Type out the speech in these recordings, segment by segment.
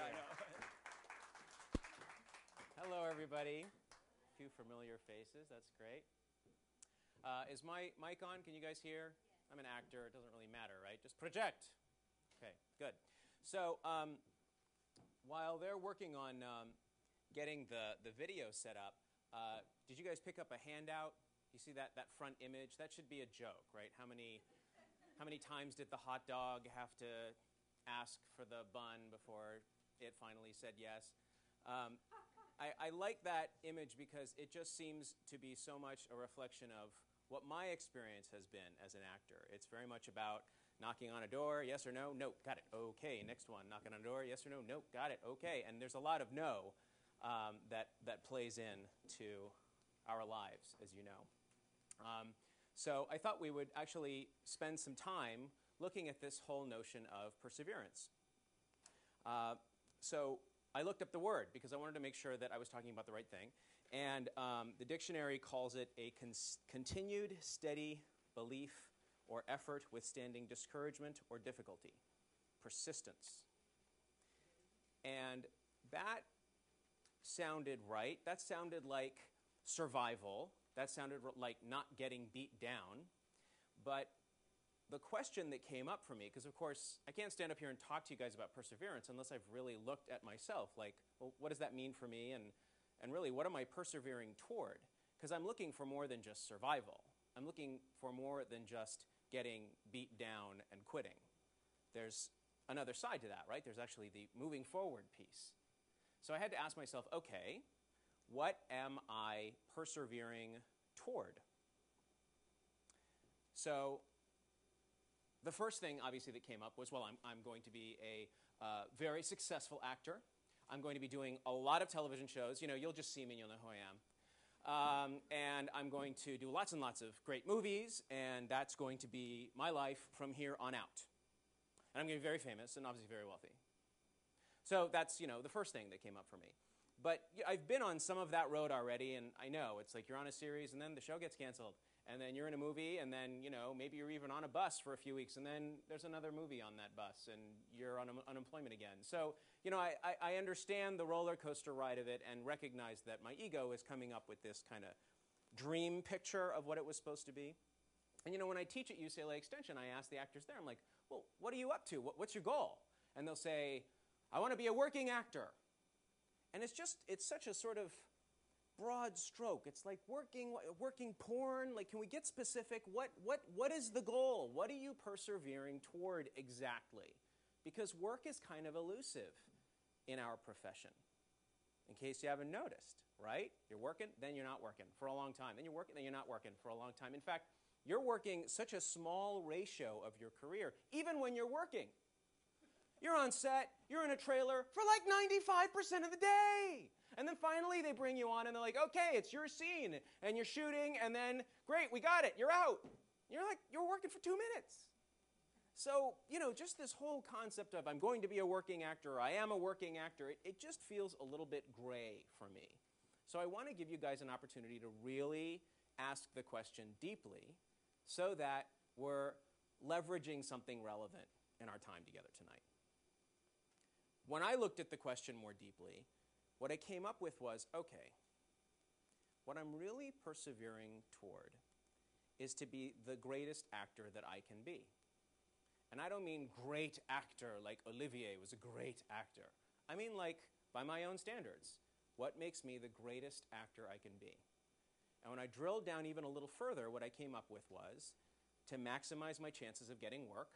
I know. Hello, everybody. A few familiar faces. That's great. Is my mic on? Can you guys hear? Yes. I'm an actor. It doesn't really matter, right? Just project. Okay, good. So while they're working on getting the video set up, did you guys pick up a handout? You see that front image? That should be a joke, right? How many times did the hot dog have to ask for the bun before it finally said yes? I like that image because it just seems to be so much a reflection of what my experience has been as an actor. It's very much about knocking on a door, yes or no, no, got it, okay. Next one, knocking on a door, yes or no, no, got it, okay. And there's a lot of no that plays in to our lives, as you know. So I thought we would actually spend some time looking at this whole notion of perseverance. So I looked up the word because I wanted to make sure that I was talking about the right thing. And the dictionary calls it a continued steady belief or effort withstanding discouragement or difficulty. Persistence. And that sounded right. That sounded like survival. That sounded like not getting beat down. But the question that came up for me, because of course I can't stand up here and talk to you guys about perseverance unless I've really looked at myself, like, well, what does that mean for me? And really, what am I persevering toward? Because I'm looking for more than just survival. I'm looking for more than just getting beat down and quitting. There's another side to that, right? There's actually the moving forward piece. So I had to ask myself, okay, what am I persevering toward? So the first thing, obviously, that came up was, well, I'm going to be a very successful actor. I'm going to be doing a lot of television shows. You know, you'll just see me and you'll know who I am. And I'm going to do lots and lots of great movies, and that's going to be my life from here on out. And I'm going to be very famous and obviously very wealthy. So that's, the first thing that came up for me. But I've been on some of that road already, and I know it's like you're on a series, and then the show gets canceled. And then you're in a movie, and then, maybe you're even on a bus for a few weeks, and then there's another movie on that bus, and you're on unemployment again. So, I understand the roller coaster ride of it and recognize that my ego is coming up with this kind of dream picture of what it was supposed to be. And, when I teach at UCLA Extension, I ask the actors there, I'm like, well, what are you up to? What's your goal? And they'll say, I want to be a working actor. And it's such a sort of broad stroke. It's like working porn. Like, can we get specific? What is the goal? What are you persevering toward exactly? Because work is kind of elusive in our profession. In case you haven't noticed, right? You're working, then you're not working for a long time. Then you're working, then you're not working for a long time. In fact, you're working such a small ratio of your career, even when you're working. You're on set, you're in a trailer for like 95% of the day. And then finally they bring you on and they're like, okay, it's your scene. And you're shooting and then, great, we got it, you're out. You're like, you're working for 2 minutes. So, just this whole concept of I'm going to be a working actor or I am a working actor, it just feels a little bit gray for me. So I want to give you guys an opportunity to really ask the question deeply so that we're leveraging something relevant in our time together tonight. When I looked at the question more deeply, what I came up with was, okay, what I'm really persevering toward is to be the greatest actor that I can be. And I don't mean great actor like Olivier was a great actor. I mean like, by my own standards, what makes me the greatest actor I can be? And when I drilled down even a little further, what I came up with was to maximize my chances of getting work.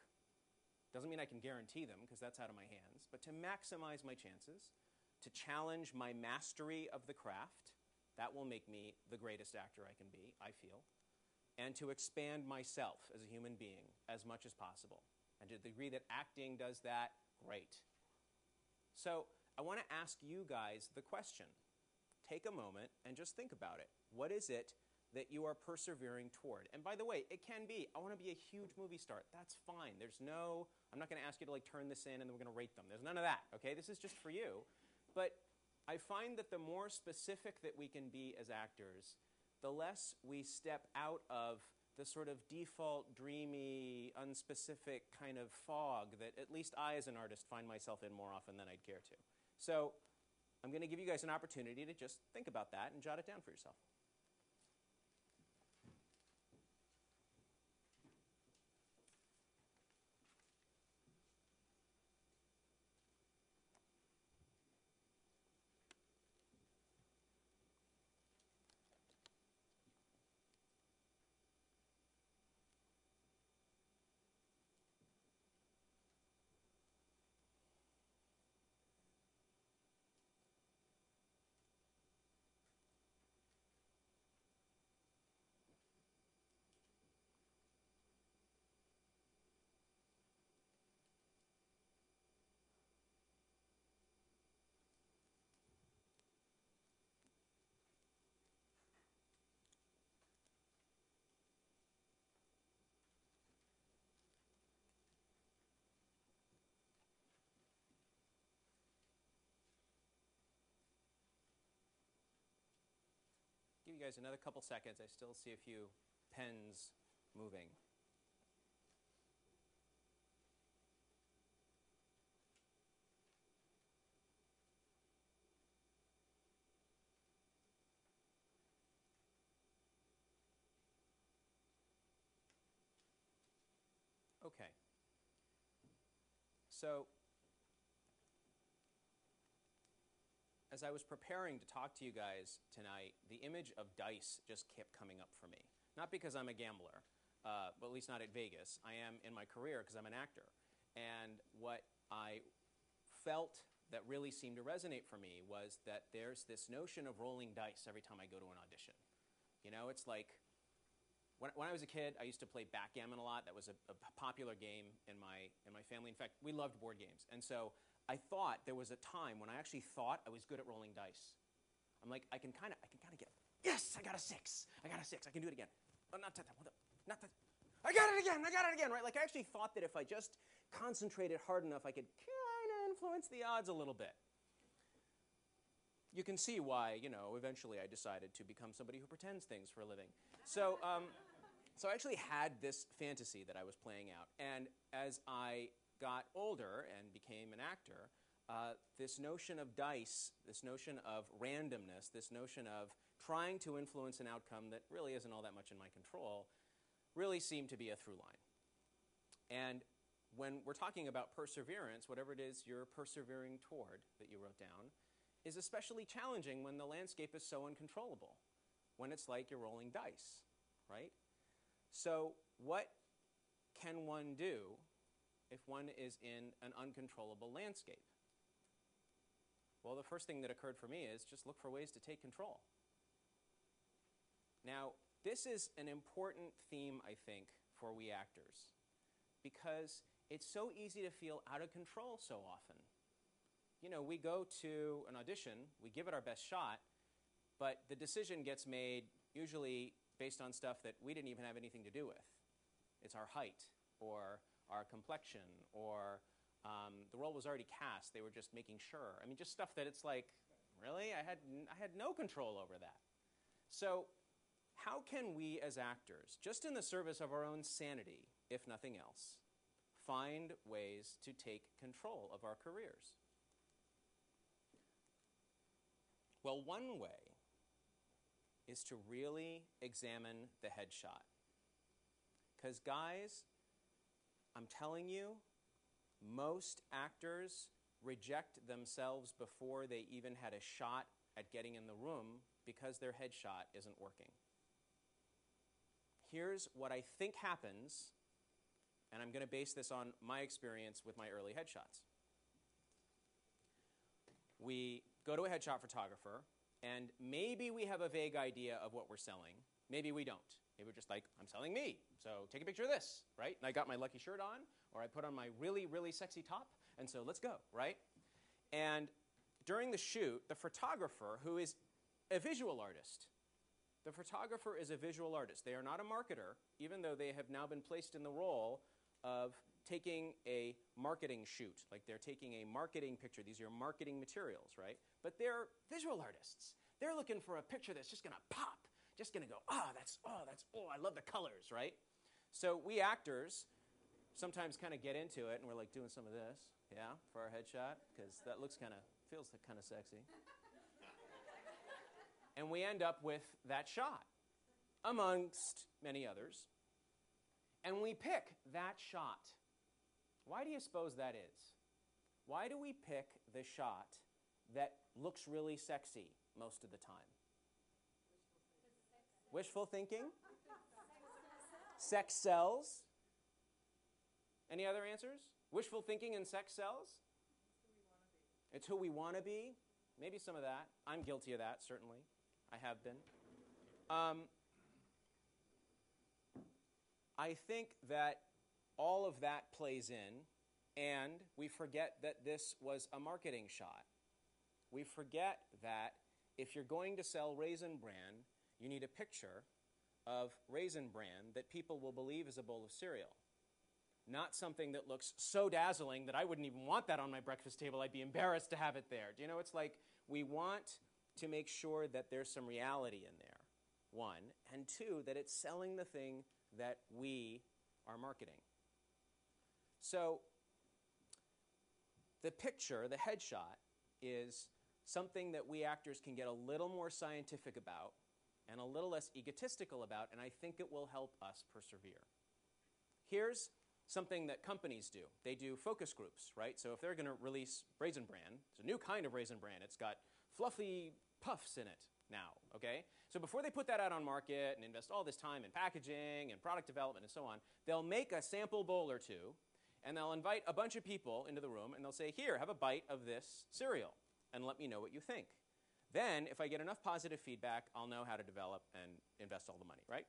Doesn't mean I can guarantee them, because that's out of my hands, but to maximize my chances, to challenge my mastery of the craft, that will make me the greatest actor I can be, I feel, and to expand myself as a human being as much as possible. And to the degree that acting does that, great. So I want to ask you guys the question. Take a moment and just think about it. What is it that you are persevering toward? And by the way, it can be, I want to be a huge movie star. That's fine. I'm not going to ask you to turn this in and then we're going to rate them. There's none of that, okay? This is just for you. But I find that the more specific that we can be as actors, the less we step out of the sort of default, dreamy, unspecific kind of fog that at least I as an artist find myself in more often than I'd care to. So I'm going to give you guys an opportunity to just think about that and jot it down for yourself. Give you guys another couple seconds. I still see a few pens moving. Okay. So as I was preparing to talk to you guys tonight, the image of dice just kept coming up for me. Not because I'm a gambler, but at least not at Vegas. I am in my career because I'm an actor. And what I felt that really seemed to resonate for me was that there's this notion of rolling dice every time I go to an audition. You know, it's like, when I was a kid, I used to play backgammon a lot. That was a popular game in my family. In fact, we loved board games. And so I thought there was a time when I actually thought I was good at rolling dice. I'm like, I can kind of get, yes, I got a 6. I got a 6. I can do it again. Oh, not that. Not that. I got it again. Right? Like I actually thought that if I just concentrated hard enough, I could kind of influence the odds a little bit. You can see why, eventually I decided to become somebody who pretends things for a living. So I actually had this fantasy that I was playing out. And as I got older and became an actor, this notion of dice, this notion of randomness, this notion of trying to influence an outcome that really isn't all that much in my control, really seemed to be a through line. And when we're talking about perseverance, whatever it is you're persevering toward that you wrote down, is especially challenging when the landscape is so uncontrollable, when it's like you're rolling dice, right? So what can one do if one is in an uncontrollable landscape? Well, the first thing that occurred for me is just look for ways to take control. Now, this is an important theme, I think, for we actors, because it's so easy to feel out of control so often. We go to an audition, we give it our best shot, but the decision gets made usually based on stuff that we didn't even have anything to do with. It's our height, or our complexion, or the role was already cast. They were just making sure. I mean, just stuff that it's like, really? I had no control over that. So how can we as actors, just in the service of our own sanity, if nothing else, find ways to take control of our careers? Well, one way is to really examine the headshot. Because guys, I'm telling you, most actors reject themselves before they even had a shot at getting in the room because their headshot isn't working. Here's what I think happens, and I'm going to base this on my experience with my early headshots. We go to a headshot photographer, and maybe we have a vague idea of what we're selling. Maybe we don't. Maybe we're just like, I'm selling me, so take a picture of this, right? And I got my lucky shirt on, or I put on my really, really sexy top, and so let's go, right? And during the shoot, the photographer, who is a visual artist, the photographer is a visual artist. They are not a marketer, even though they have now been placed in the role of taking a marketing shoot. Like they're taking a marketing picture. These are marketing materials, right? But they're visual artists. They're looking for a picture that's just going to pop, just going to go, I love the colors, right? So we actors sometimes kind of get into it, and we're like doing some of this, yeah, for our headshot, because that looks kind of feels kind of sexy. And we end up with that shot, amongst many others. And we pick that shot. Why do you suppose that is? Why do we pick the shot that looks really sexy most of the time? Wishful thinking? Sex sells? Any other answers? Wishful thinking and sex sells? It's who we want to be. Maybe some of that. I'm guilty of that, certainly. I have been. I think that all of that plays in, and we forget that this was a marketing shot. We forget that if you're going to sell Raisin Bran, you need a picture of Raisin Bran that people will believe is a bowl of cereal. Not something that looks so dazzling that I wouldn't even want that on my breakfast table. I'd be embarrassed to have it there. Do you know, it's like we want to make sure that there's some reality in there, one, and two, that it's selling the thing that we are marketing. So the picture, the headshot, is something that we actors can get a little more scientific about and a little less egotistical about, and I think it will help us persevere. Here's something that companies do. They do focus groups, right? So if they're going to release Raisin Bran, it's a new kind of Raisin Bran. It's got fluffy puffs in it now, okay? So before they put that out on market and invest all this time in packaging and product development and so on, they'll make a sample bowl or two, and they'll invite a bunch of people into the room, and they'll say, here, have a bite of this cereal, and let me know what you think. Then, if I get enough positive feedback, I'll know how to develop and invest all the money, right?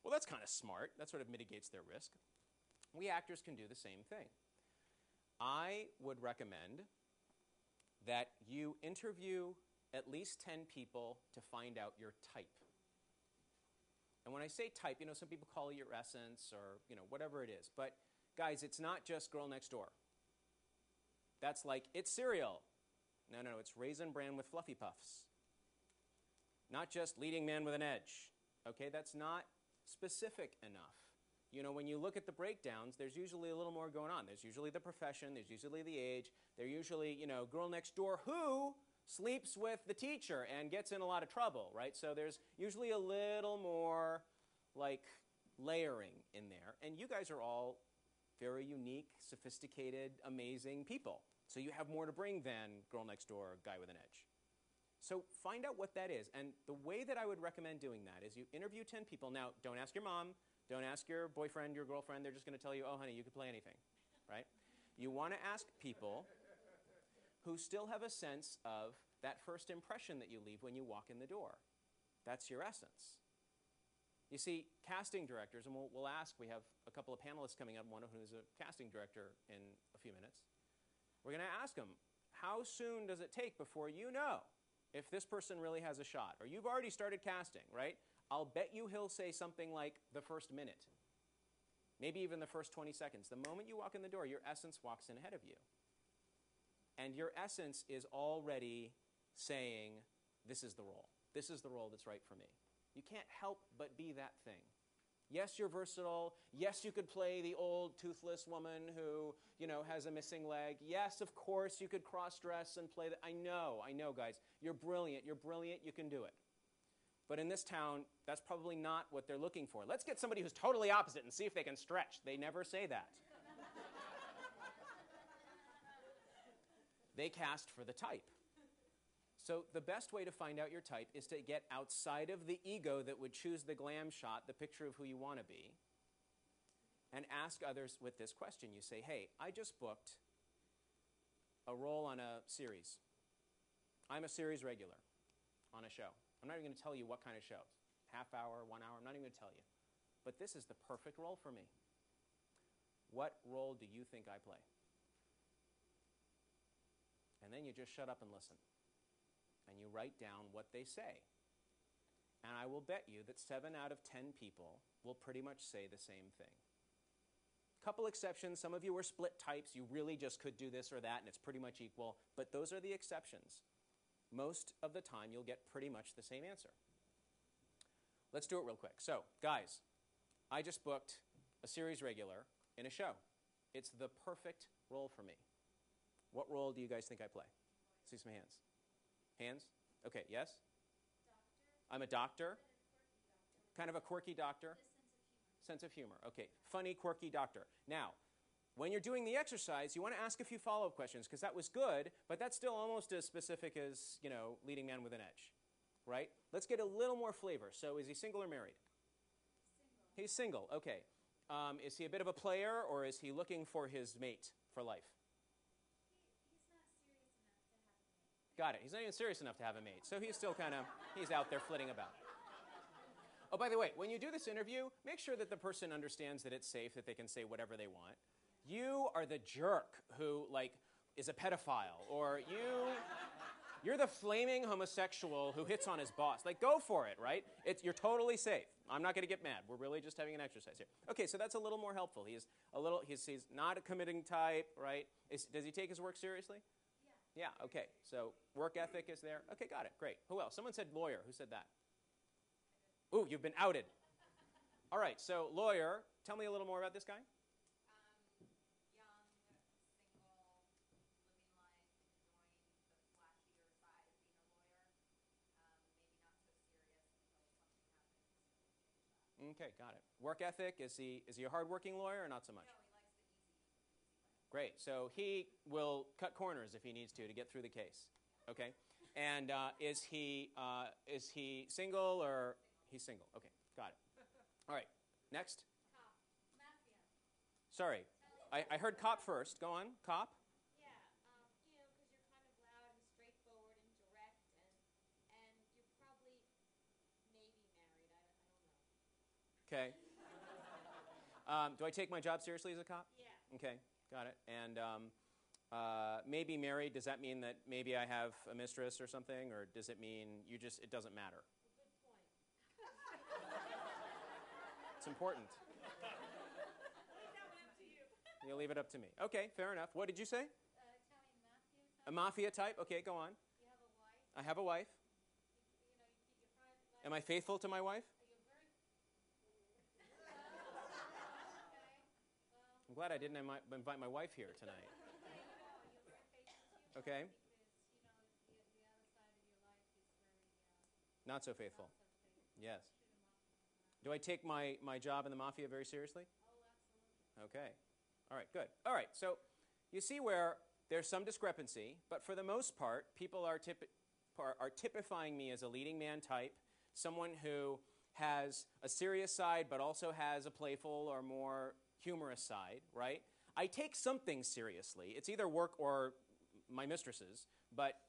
Well, that's kind of smart. That sort of mitigates their risk. We actors can do the same thing. I would recommend that you interview at least 10 people to find out your type. And when I say type, some people call it your essence or, whatever it is. But guys, it's not just Girl Next Door. That's like, it's cereal. No, it's Raisin Bran with Fluffy Puffs. Not just leading man with an edge. Okay, that's not specific enough. When you look at the breakdowns, there's usually a little more going on. There's usually the profession, there's usually the age, there's usually, Girl Next Door who sleeps with the teacher and gets in a lot of trouble, right? So there's usually a little more, layering in there. And you guys are all very unique, sophisticated, amazing people. So you have more to bring than Girl Next Door, Guy with an Edge. So find out what that is. And the way that I would recommend doing that is you interview 10 people. Now, don't ask your mom. Don't ask your boyfriend, your girlfriend. They're just going to tell you, oh, honey, you could play anything, right? You want to ask people who still have a sense of that first impression that you leave when you walk in the door. That's your essence. You see, casting directors, and we'll ask, we have a couple of panelists coming up, one of whom is a casting director in a few minutes. We're going to ask them, how soon does it take before you know if this person really has a shot? Or you've already started casting, right? I'll bet you he'll say something like the first minute, maybe even the first 20 seconds. The moment you walk in the door, your essence walks in ahead of you. And your essence is already saying, this is the role. This is the role that's right for me. You can't help but be that thing. Yes, you're versatile. Yes, you could play the old toothless woman who, has a missing leg. Yes, of course, you could cross-dress and play I know, guys. You're brilliant. You can do it. But in this town, that's probably not what they're looking for. Let's get somebody who's totally opposite and see if they can stretch. They never say that. They cast for the type. So the best way to find out your type is to get outside of the ego that would choose the glam shot, the picture of who you want to be, and ask others with this question. You say, hey, I just booked a role on a series. I'm a series regular on a show. I'm not even going to tell you what kind of show. Half hour, 1 hour, I'm not even going to tell you. But this is the perfect role for me. What role do you think I play? And then you just shut up and listen. And you write down what they say. And I will bet you that 7 out of 10 people will pretty much say the same thing. Couple exceptions. Some of you are split types. You really just could do this or that, and it's pretty much equal. But those are the exceptions. Most of the time, you'll get pretty much the same answer. Let's do it real quick. So, guys, I just booked a series regular in a show. It's the perfect role for me. What role do you guys think I play? See some hands. Hands? Okay, yes? I'm a doctor. Kind of a quirky doctor. Sense of humor. Okay, funny, quirky doctor. Now, when you're doing the exercise, you want to ask a few follow-up questions because that was good, but that's still almost as specific as, leading man with an edge, right? Let's get a little more flavor. So is he single or married? Single. He's single, okay. Is he a bit of a player or is he looking for his mate for life? He's not serious enough to have a mate. Got it. He's not even serious enough to have a mate. So he's still he's out there flitting about. Oh, by the way, when you do this interview, make sure that the person understands that it's safe, that they can say whatever they want. You are the jerk who, is a pedophile, or you're the flaming homosexual who hits on his boss. Go for it, right? You're totally safe. I'm not going to get mad. We're really just having an exercise here. Okay, so that's a little more helpful. He's not a committing type, right? Does he take his work seriously? Yeah. Yeah, okay. So work ethic is there. Okay, got it. Great. Who else? Someone said lawyer. Who said that? Ooh, you've been outed. All right, so lawyer. Tell me a little more about this guy. Young, single, living life, enjoying the flashier side of being a lawyer. Maybe not so serious until something happens. Okay, got it. Work ethic. Is he a hardworking lawyer or not so much? No, he likes the easy life. Great. So he will cut corners if he needs to get through the case. Okay. And is he single or he's single? Okay, got it. All right. Next. Cop. Mafia. Sorry, I heard cop first. Go on, cop. Yeah, because you're kind of loud and straightforward and direct, and you're probably maybe married. I don't know. Okay. Do I take my job seriously as a cop? Yeah. Okay, got it. And maybe married, does that mean that maybe I have a mistress or something? Or does it mean it doesn't matter? Good point. It's important. I'll leave that one up to you. You'll leave it up to me. Okay, fair enough. What did you say? Italian mafia type. A mafia type? Okay, go on. You have a wife. I have a wife. You keep your private life. Am I faithful to my wife? You're very. Okay. Well. I'm glad I didn't invite my wife here tonight. You're very faithful to your Okay. job because the other side of your life is very Not so faithful. not so faithful. Yes. Shoot 'em up and Do I take my job in the mafia very seriously? Oh, absolutely. Okay. All right, good. All right, so you see where there's some discrepancy, but for the most part, people are typifying me as a leading man type, someone who has a serious side but also has a playful or more humorous side, right? I take something seriously. It's either work or my mistresses, but,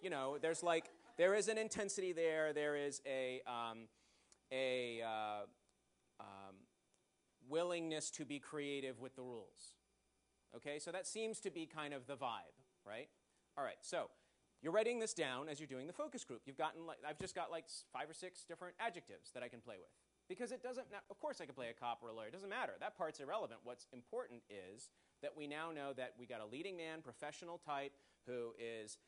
there is an intensity there. There is a willingness to be creative with the rules. Okay, so that seems to be kind of the vibe, right? All right, so you're writing this down as you're doing the focus group. I've just got 5 or 6 different adjectives that I can play with. Because of course I can play a cop or a lawyer. It doesn't matter. That part's irrelevant. What's important is that we now know that we got a leading man, professional type, who is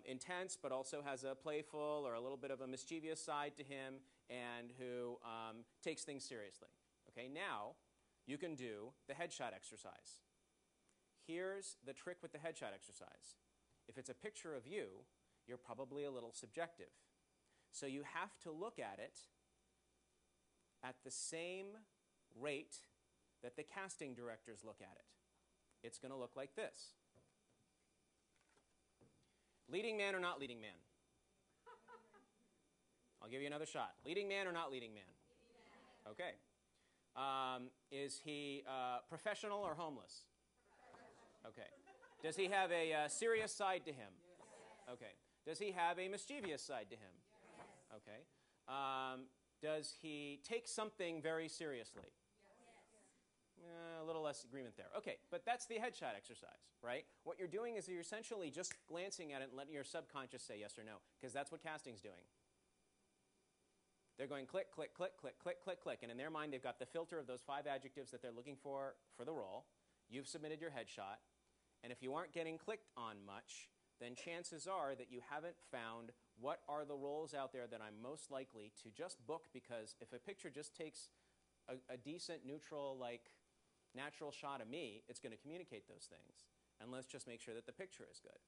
intense but also has a playful or a little bit of a mischievous side to him and who takes things seriously. Okay, now you can do the headshot exercise. Here's the trick with the headshot exercise. If it's a picture of you, you're probably a little subjective. So you have to look at it at the same rate that the casting directors look at it. It's going to look like this. Leading man or not leading man? I'll give you another shot. Leading man or not leading man? Okay. Is he professional or homeless? Okay. Does he have a serious side to him? Okay. Does he have a mischievous side to him? Okay. Does he take something very seriously? A little less agreement there. Okay, but that's the headshot exercise, right? What you're doing is you're essentially just glancing at it and letting your subconscious say yes or no, because that's what casting's doing. They're going click, click, click, click, click, click, click, and in their mind they've got the filter of those 5 adjectives that they're looking for the role. You've submitted your headshot, and if you aren't getting clicked on much, then chances are that you haven't found what are the roles out there that I'm most likely to just book, because if a picture just takes a decent, neutral, natural shot of me, it's going to communicate those things. And let's just make sure that the picture is good,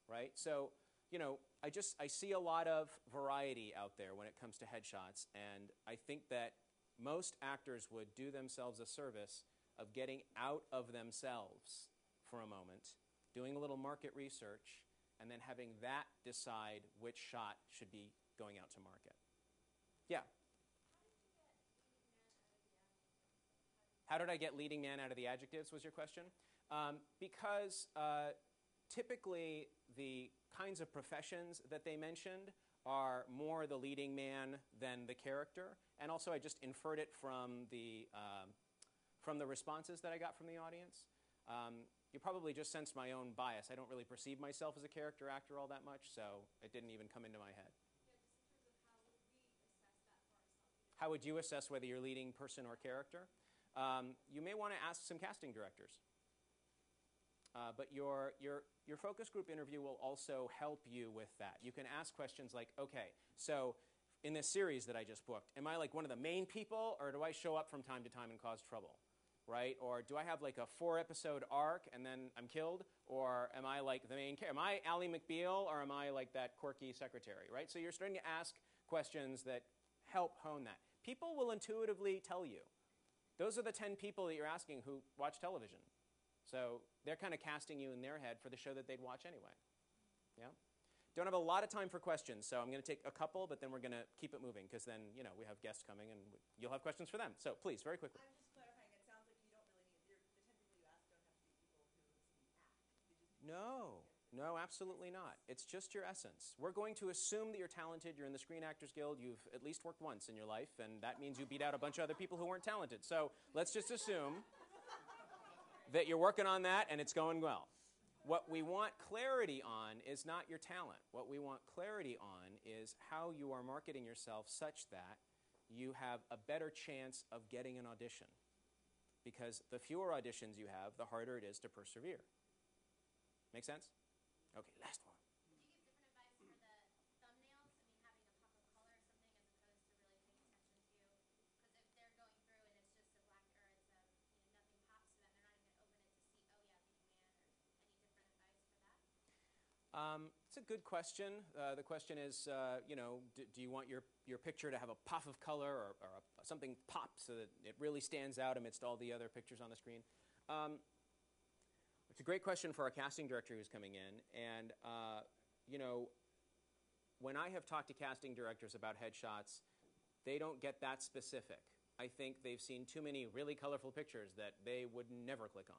right? So I see a lot of variety out there when it comes to headshots, and I think that most actors would do themselves a service of getting out of themselves for a moment, doing a little market research, and then having that decide which shot should be going out to market. Yeah? How did I get leading man out of the adjectives was your question? Because typically the kinds of professions that they mentioned are more the leading man than the character. And also I just inferred it from the responses that I got from the audience. You probably just sense my own bias. I don't really perceive myself as a character actor all that much, so it didn't even come into my head. How would you assess whether you're leading person or character? You may want to ask some casting directors. But your focus group interview will also help you with that. You can ask questions like, okay, so in this series that I just booked, am I like one of the main people, or do I show up from time to time and cause trouble? Right? Or do I have like a 4-episode arc and then I'm killed? Or am I like the main character? Am I Ally McBeal, or am I like that quirky secretary? Right? So you're starting to ask questions that help hone that. People will intuitively tell you. Those are the 10 people that you're asking who watch television. So they're kind of casting you in their head for the show that they'd watch anyway. Yeah? Don't have a lot of time for questions, so I'm going to take a couple, but then we're going to keep it moving, because then, we have guests coming, and you'll have questions for them. So please, very quickly. I'm just clarifying. It sounds like you don't really need, the 10 people you ask don't have to be people who act. No, absolutely not. It's just your essence. We're going to assume that you're talented, you're in the Screen Actors Guild, you've at least worked once in your life, and that means you beat out a bunch of other people who weren't talented. So let's just assume that you're working on that and it's going well. What we want clarity on is not your talent. What we want clarity on is how you are marketing yourself such that you have a better chance of getting an audition. Because the fewer auditions you have, the harder it is to persevere. Make sense? Okay, last one. Would you give different advice for the thumbnails? I mean, having a pop of color or something as opposed to really paying attention to, because if they're going through and it's just a black, or it's a, nothing pops to them, they're not even going to open it to see, oh yeah, leading man, or any different advice for that? It's a good question. The question is, do you want your picture to have a pop of color, or something pop so that it really stands out amidst all the other pictures on the screen? It's a great question for our casting director who's coming in. And, when I have talked to casting directors about headshots, they don't get that specific. I think they've seen too many really colorful pictures that they would never click on.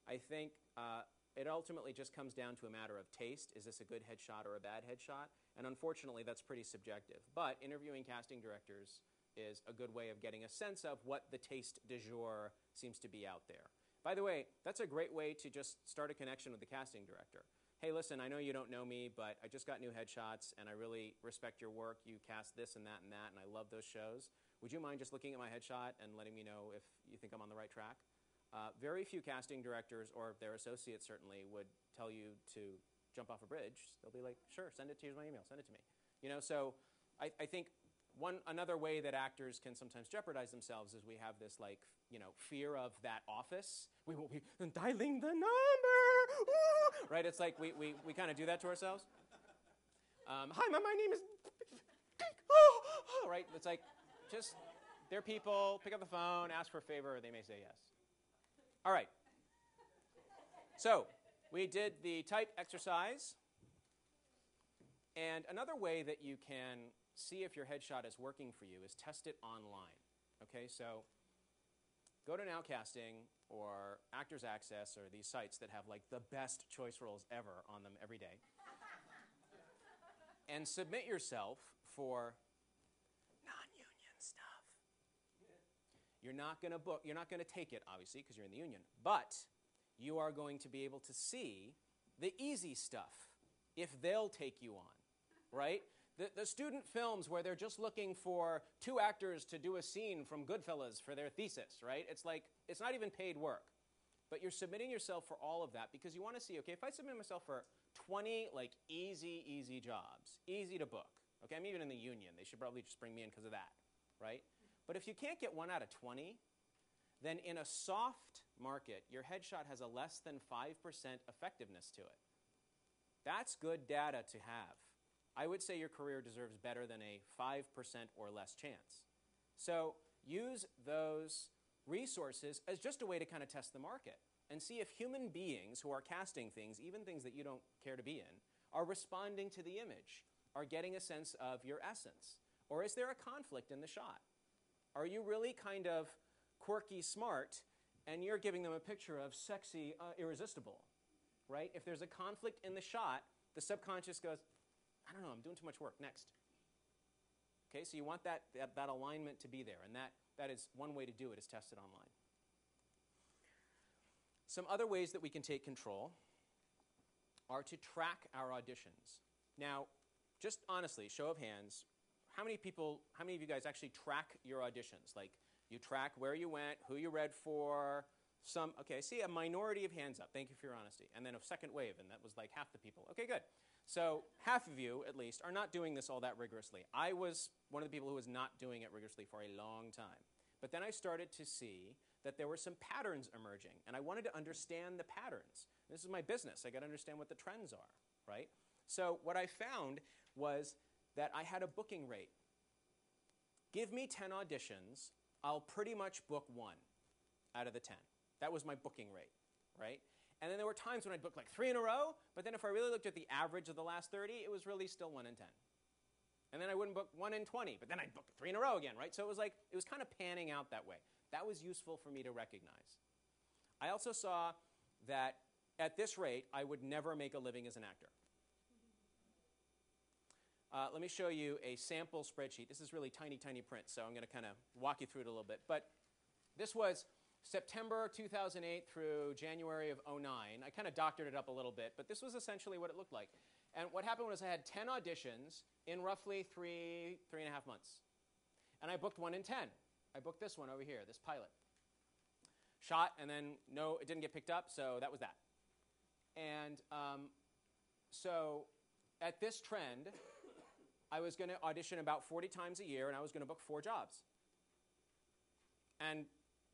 I think it ultimately just comes down to a matter of taste. Is this a good headshot or a bad headshot? And unfortunately, that's pretty subjective. But interviewing casting directors is a good way of getting a sense of what the taste du jour seems to be out there. By the way, that's a great way to just start a connection with the casting director. Hey, listen, I know you don't know me, but I just got new headshots, and I really respect your work. You cast this and that, and I love those shows. Would you mind just looking at my headshot and letting me know if you think I'm on the right track? Very few casting directors, or their associates certainly, would tell you to jump off a bridge. They'll be like, sure, send it to my email, send it to me. So I think another way that actors can sometimes jeopardize themselves is we have this fear of that office. We will be dialing the number, ooh! Right? It's like we kind of do that to ourselves. Hi, my name is, right? It's like, just, they're people, pick up the phone, ask for a favor, they may say yes. All right. So we did the type exercise. And another way that you can see if your headshot is working for you is test it online. Okay, so go to Nowcasting or Actors Access or these sites that have the best choice roles ever on them every day. And submit yourself for non-union stuff. You're not going to take it, obviously, because you're in the union. But you are going to be able to see the easy stuff if they'll take you on, right? The student films where they're just looking for 2 actors to do a scene from Goodfellas for their thesis, right? It's it's not even paid work. But you're submitting yourself for all of that because you want to see, okay, if I submit myself for 20 easy jobs, easy to book, okay, I'm even in the union, they should probably just bring me in because of that, right? But if you can't get 1 out of 20, then in a soft market, your headshot has a less than 5% effectiveness to it. That's good data to have. I would say your career deserves better than a 5% or less chance. So use those resources as just a way to kind of test the market and see if human beings who are casting things, even things that you don't care to be in, are responding to the image, are getting a sense of your essence. Or is there a conflict in the shot? Are you really kind of quirky smart and you're giving them a picture of sexy, irresistible, right? If there's a conflict in the shot, the subconscious goes, I don't know, I'm doing too much work, next. Okay, so you want that alignment to be there, and that is one way to do it, is test it online. Some other ways that we can take control are to track our auditions. Now, just honestly, show of hands, how many of you guys actually track your auditions? Like, you track where you went, who you read for, okay, I see a minority of hands up. Thank you for your honesty. And then a second wave, and that was like half the people. Okay, good. So half of you, at least, are not doing this all that rigorously. I was one of the people who was not doing it rigorously for a long time. But then I started to see that there were some patterns emerging, and I wanted to understand the patterns. This is my business. I got to understand what the trends are, right? So what I found was that I had a booking rate. Give me 10 auditions, I'll pretty much book 1 out of the 10. That was my booking rate, right? And then there were times when I'd book like 3 in a row, but then if I really looked at the average of the last 30, it was really still 1 in 10. And then I wouldn't book 1 in 20, but then I'd book 3 in a row again, right? So it was kind of panning out that way. That was useful for me to recognize. I also saw that at this rate, I would never make a living as an actor. Let me show you a sample spreadsheet. This is really tiny, tiny print, so I'm going to kind of walk you through it a little bit. But this was September 2008 through January of 2009. I kind of doctored it up a little bit, but this was essentially what it looked like. And what happened was I had 10 auditions in roughly 3.5 months. And I booked 1 in 10. I booked this one over here, this pilot. Shot, and then no, it didn't get picked up, so that was that. And so at this trend, I was going to audition about 40 times a year, and I was going to book 4 jobs. And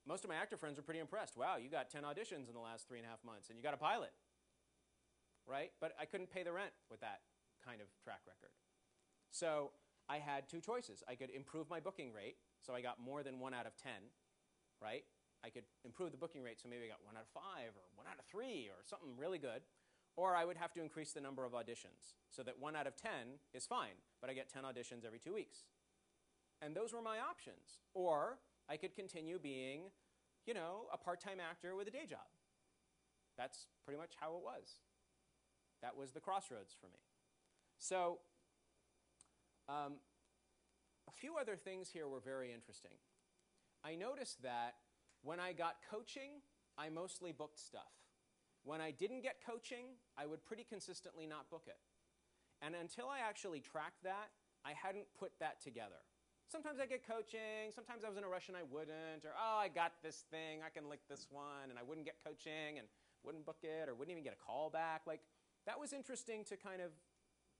most of my actor friends were pretty impressed. Wow, you got 10 auditions in the last 3.5 months, and you got a pilot, right? But I couldn't pay the rent with that kind of track record. So I had 2 choices. I could improve my booking rate, so I got more than 1 out of 10, right? I could improve the booking rate, so maybe I got 1 out of 5 or 1 out of 3 or something really good. Or I would have to increase the number of auditions so that 1 out of 10 is fine, but I get 10 auditions every 2 weeks. And those were my options. Or I could continue being, a part-time actor with a day job. That's pretty much how it was. That was the crossroads for me. So a few other things here were very interesting. I noticed that when I got coaching, I mostly booked stuff. When I didn't get coaching, I would pretty consistently not book it. And until I actually tracked that, I hadn't put that together. Sometimes I get coaching, sometimes I was in a rush and I wouldn't, or I got this thing, I can lick this one, and I wouldn't get coaching and wouldn't book it, or wouldn't even get a call back. That was interesting to kind of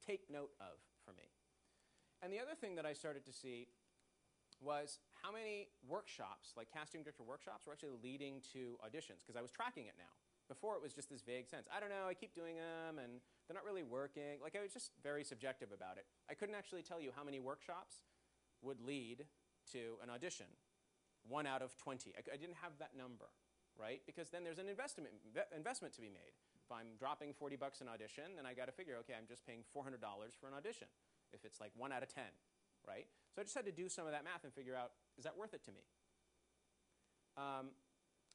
take note of for me. And the other thing that I started to see was how many workshops, like casting director workshops, were actually leading to auditions, because I was tracking it now. Before, it was just this vague sense. I don't know, I keep doing them, and they're not really working. I was just very subjective about it. I couldn't actually tell you how many workshops would lead to an audition. 1 out of 20. I didn't have that number, right? Because then there's an investment to be made. If I'm dropping $40 an audition, then I got to figure, okay, I'm just paying $400 for an audition. If it's like 1 out of 10, right? So I just had to do some of that math and figure out, is that worth it to me?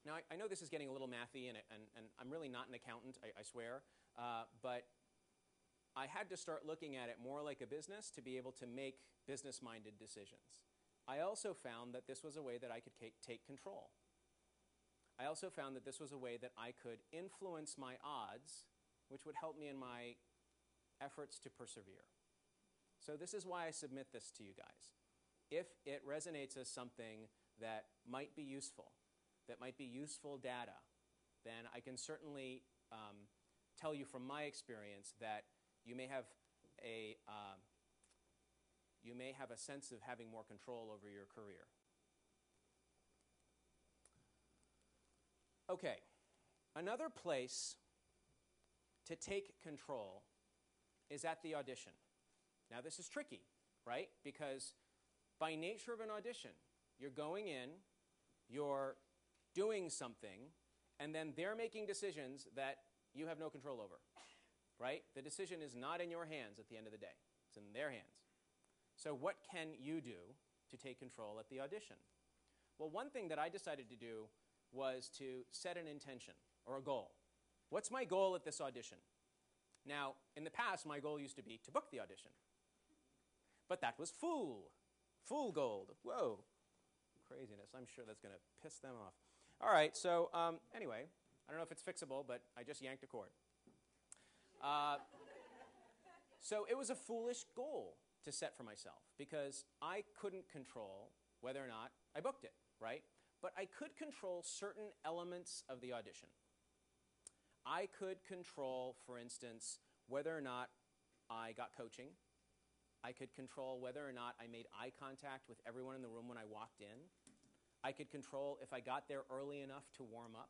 Now, I know this is getting a little mathy, and I'm really not an accountant, I swear, but I had to start looking at it more like a business to be able to make business-minded decisions. I also found that this was a way that I could take control. I also found that this was a way that I could influence my odds, which would help me in my efforts to persevere. So this is why I submit this to you guys. If it resonates as something that might be useful data, then I can certainly tell you from my experience that you may have a sense of having more control over your career. Okay, another place to take control is at the audition. Now, this is tricky, right? Because by nature of an audition, you're going in, you're doing something, and then they're making decisions that you have no control over, right? The decision is not in your hands at the end of the day. It's in their hands. So what can you do to take control at the audition? Well, one thing that I decided to do was to set an intention or a goal. What's my goal at this audition? Now, in the past, my goal used to be to book the audition. But that was fool gold. Whoa, craziness. I'm sure that's going to piss them off. All right, so anyway, I don't know if it's fixable, but I just yanked a cord. So it was a foolish goal to set for myself because I couldn't control whether or not I booked it, right? But I could control certain elements of the audition. I could control, for instance, whether or not I got coaching. I could control whether or not I made eye contact with everyone in the room when I walked in. I could control if I got there early enough to warm up.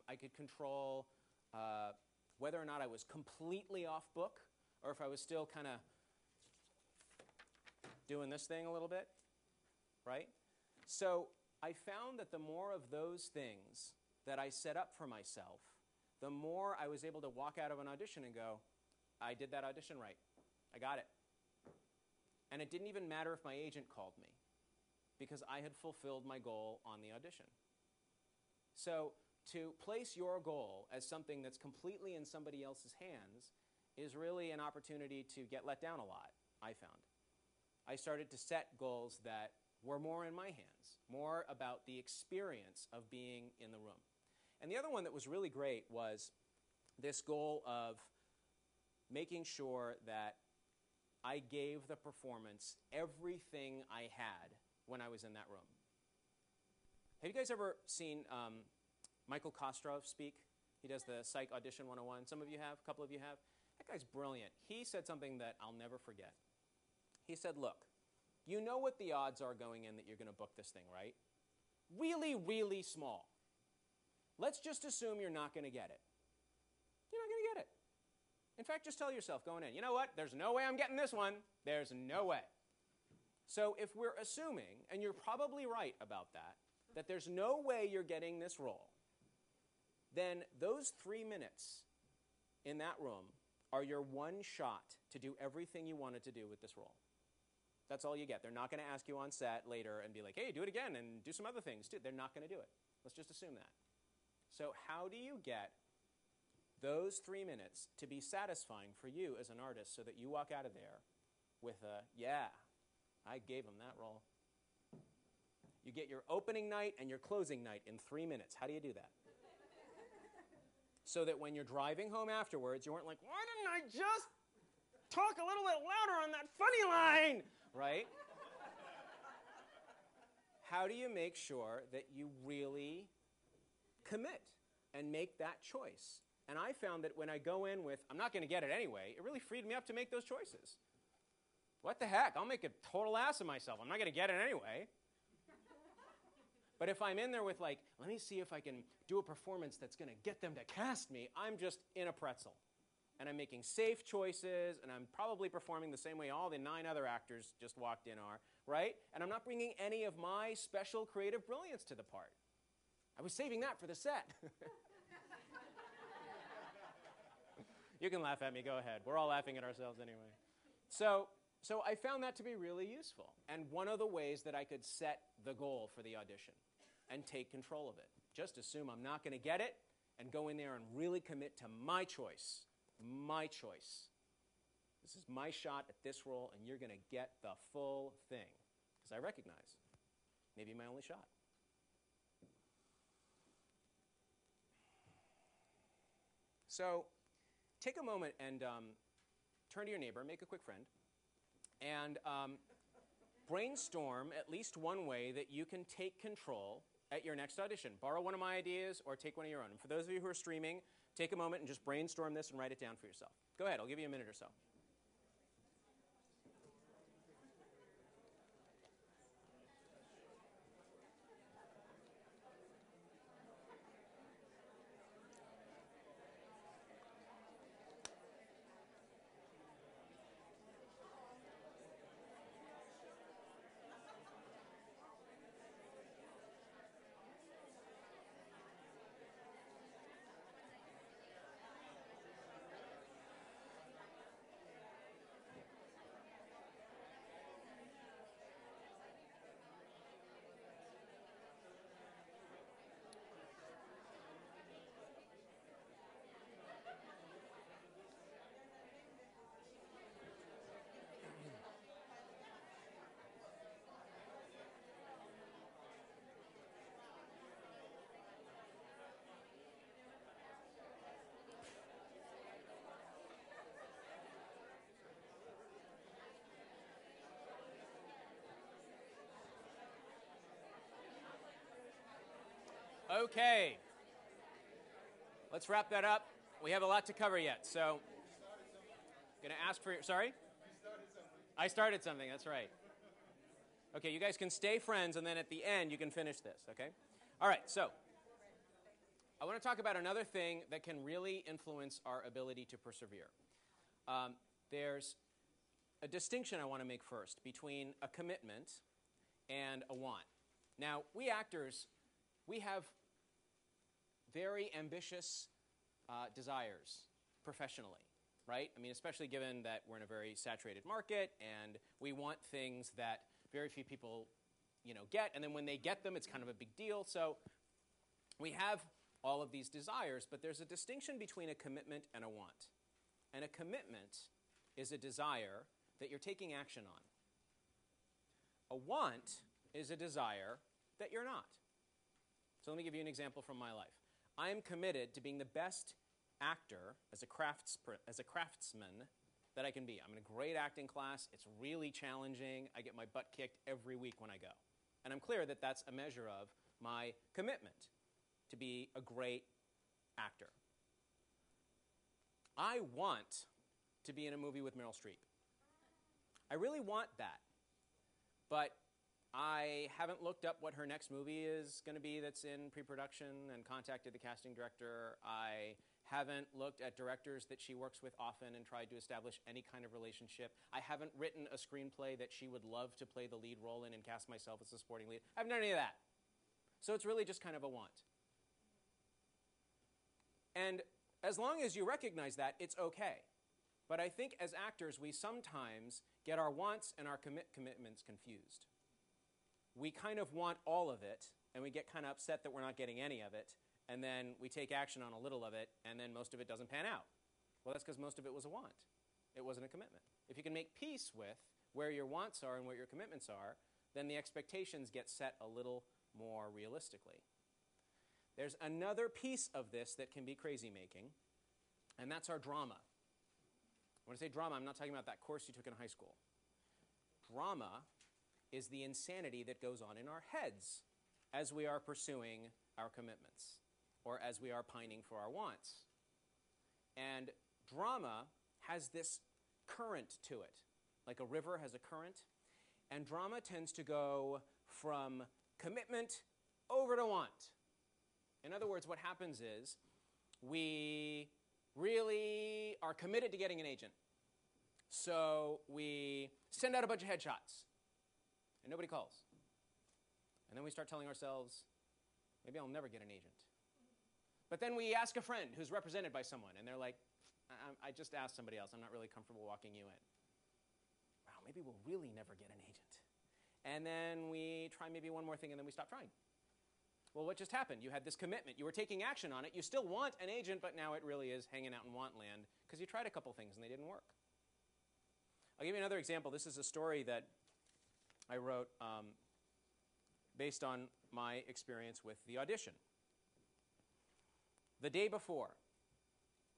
I could control whether or not I was completely off book or if I was still kind of doing this thing a little bit, right? So I found that the more of those things that I set up for myself, the more I was able to walk out of an audition and go, I did that audition right. I got it. And it didn't even matter if my agent called me because I had fulfilled my goal on the audition. So to place your goal as something that's completely in somebody else's hands is really an opportunity to get let down a lot, I found. I started to set goals that were more in my hands, more about the experience of being in the room. And the other one that was really great was this goal of making sure that I gave the performance everything I had when I was in that room. Have you guys ever seen Michael Kostrov speak? He does the Psych Audition 101. Some of you have, a couple of you have. That guy's brilliant. He said something that I'll never forget. He said, look, you know what the odds are going in that you're going to book this thing, right? Really, really small. Let's just assume you're not going to get it. You're not going to get it. In fact, just tell yourself going in, you know what? There's no way I'm getting this one. There's no way. So if we're assuming, and you're probably right about that there's no way you're getting this role, then those 3 minutes in that room are your one shot to do everything you wanted to do with this role. That's all you get. They're not going to ask you on set later and be like, hey, do it again and do some other things too. They're not going to do it. Let's just assume that. So how do you get those 3 minutes to be satisfying for you as an artist so that you walk out of there with a, yeah, I gave them that role. You get your opening night and your closing night in 3 minutes. How do you do that? So that when you're driving home afterwards, you weren't like, why didn't I just talk a little bit louder on that funny line, right? How do you make sure that you really commit and make that choice? And I found that when I go in with, I'm not going to get it anyway, it really freed me up to make those choices. What the heck? I'll make a total ass of myself. I'm not going to get it anyway. But if I'm in there with like, let me see if I can do a performance that's going to get them to cast me, I'm just in a pretzel. And I'm making safe choices, and I'm probably performing the same way all the 9 other actors just walked in are, right? And I'm not bringing any of my special creative brilliance to the part. I was saving that for the set. You can laugh at me, go ahead. We're all laughing at ourselves anyway. So I found that to be really useful, and one of the ways that I could set the goal for the audition and take control of it. Just assume I'm not going to get it and go in there and really commit to my choice. My choice. This is my shot at this role, and you're going to get the full thing. Because I recognize maybe my only shot. So take a moment and turn to your neighbor, make a quick friend, and brainstorm at least one way that you can take control at your next audition. Borrow one of my ideas or take one of your own. And for those of you who are streaming, take a moment and just brainstorm this and write it down for yourself. Go ahead, I'll give you a minute or so. Okay. Let's wrap that up. We have a lot to cover yet, so going to ask for your, sorry? I started something, that's right. Okay, you guys can stay friends, and then at the end, you can finish this, okay? All right, so I want to talk about another thing that can really influence our ability to persevere. There's a distinction I want to make first between a commitment and a want. Now, we actors, we have very ambitious desires professionally, right? I mean, especially given that we're in a very saturated market and we want things that very few people, get, and then when they get them, it's kind of a big deal. So we have all of these desires, but there's a distinction between a commitment and a want. And a commitment is a desire that you're taking action on. A want is a desire that you're not. So let me give you an example from my life. I am committed to being the best actor as a craftsman that I can be. I'm in a great acting class. It's really challenging. I get my butt kicked every week when I go. And I'm clear that that's a measure of my commitment to be a great actor. I want to be in a movie with Meryl Streep. I really want that. But I haven't looked up what her next movie is going to be that's in pre-production and contacted the casting director. I haven't looked at directors that she works with often and tried to establish any kind of relationship. I haven't written a screenplay that she would love to play the lead role in and cast myself as a supporting lead. I haven't done any of that. So it's really just kind of a want. And as long as you recognize that, it's okay. But I think as actors, we sometimes get our wants and our commitments confused. We kind of want all of it, and we get kind of upset that we're not getting any of it, and then we take action on a little of it, and then most of it doesn't pan out. Well, that's because most of it was a want. It wasn't a commitment. If you can make peace with where your wants are and what your commitments are, then the expectations get set a little more realistically. There's another piece of this that can be crazy-making, and that's our drama. When I say drama, I'm not talking about that course you took in high school. Drama is the insanity that goes on in our heads as we are pursuing our commitments or as we are pining for our wants. And drama has this current to it, like a river has a current. And drama tends to go from commitment over to want. In other words, what happens is we really are committed to getting an agent. So we send out a bunch of headshots, and nobody calls. And then we start telling ourselves, maybe I'll never get an agent. But then we ask a friend who's represented by someone, and they're like, I just asked somebody else. I'm not really comfortable walking you in. Wow, maybe we'll really never get an agent. And then we try maybe one more thing, and then we stop trying. Well, what just happened? You had this commitment. You were taking action on it. You still want an agent, but now it really is hanging out in want land because you tried a couple things and they didn't work. I'll give you another example. This is a story that I wrote based on my experience with the audition. The day before,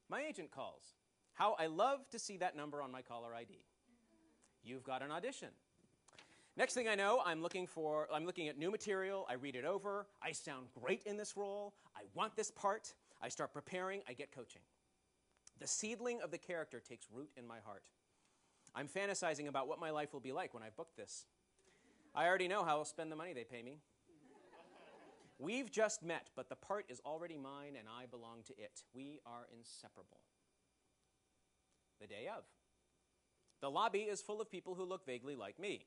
my agent calls. How I love to see that number on my caller ID. You've got an audition. Next thing I know, I'm looking at new material. I read it over. I sound great in this role. I want this part. I start preparing. I get coaching. The seedling of the character takes root in my heart. I'm fantasizing about what my life will be like when I've booked this. I already know how I'll spend the money they pay me. We've just met, but the part is already mine and I belong to it. We are inseparable. The day of. The lobby is full of people who look vaguely like me.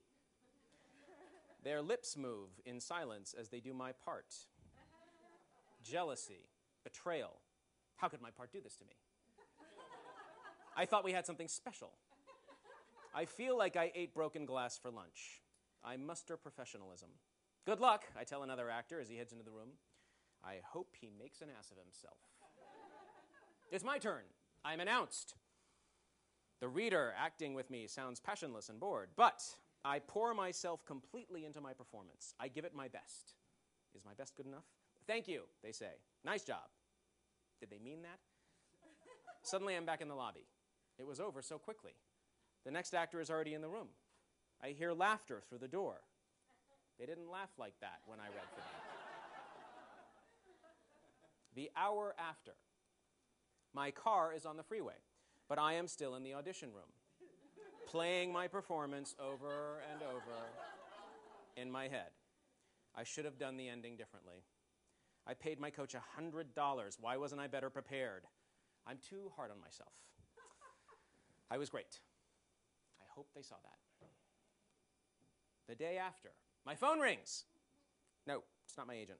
Their lips move in silence as they do my part. Jealousy, betrayal. How could my part do this to me? I thought we had something special. I feel like I ate broken glass for lunch. I muster professionalism. Good luck, I tell another actor as he heads into the room. I hope he makes an ass of himself. It's my turn. I'm announced. The reader acting with me sounds passionless and bored, but I pour myself completely into my performance. I give it my best. Is my best good enough? Thank you, they say. Nice job. Did they mean that? Suddenly I'm back in the lobby. It was over so quickly. The next actor is already in the room. I hear laughter through the door. They didn't laugh like that when I read for them. the hour after. My car is on the freeway, but I am still in the audition room, playing my performance over and over in my head. I should have done the ending differently. I paid my coach $100. Why wasn't I better prepared? I'm too hard on myself. I was great. I hope they saw that. The day after, my phone rings. No, it's not my agent.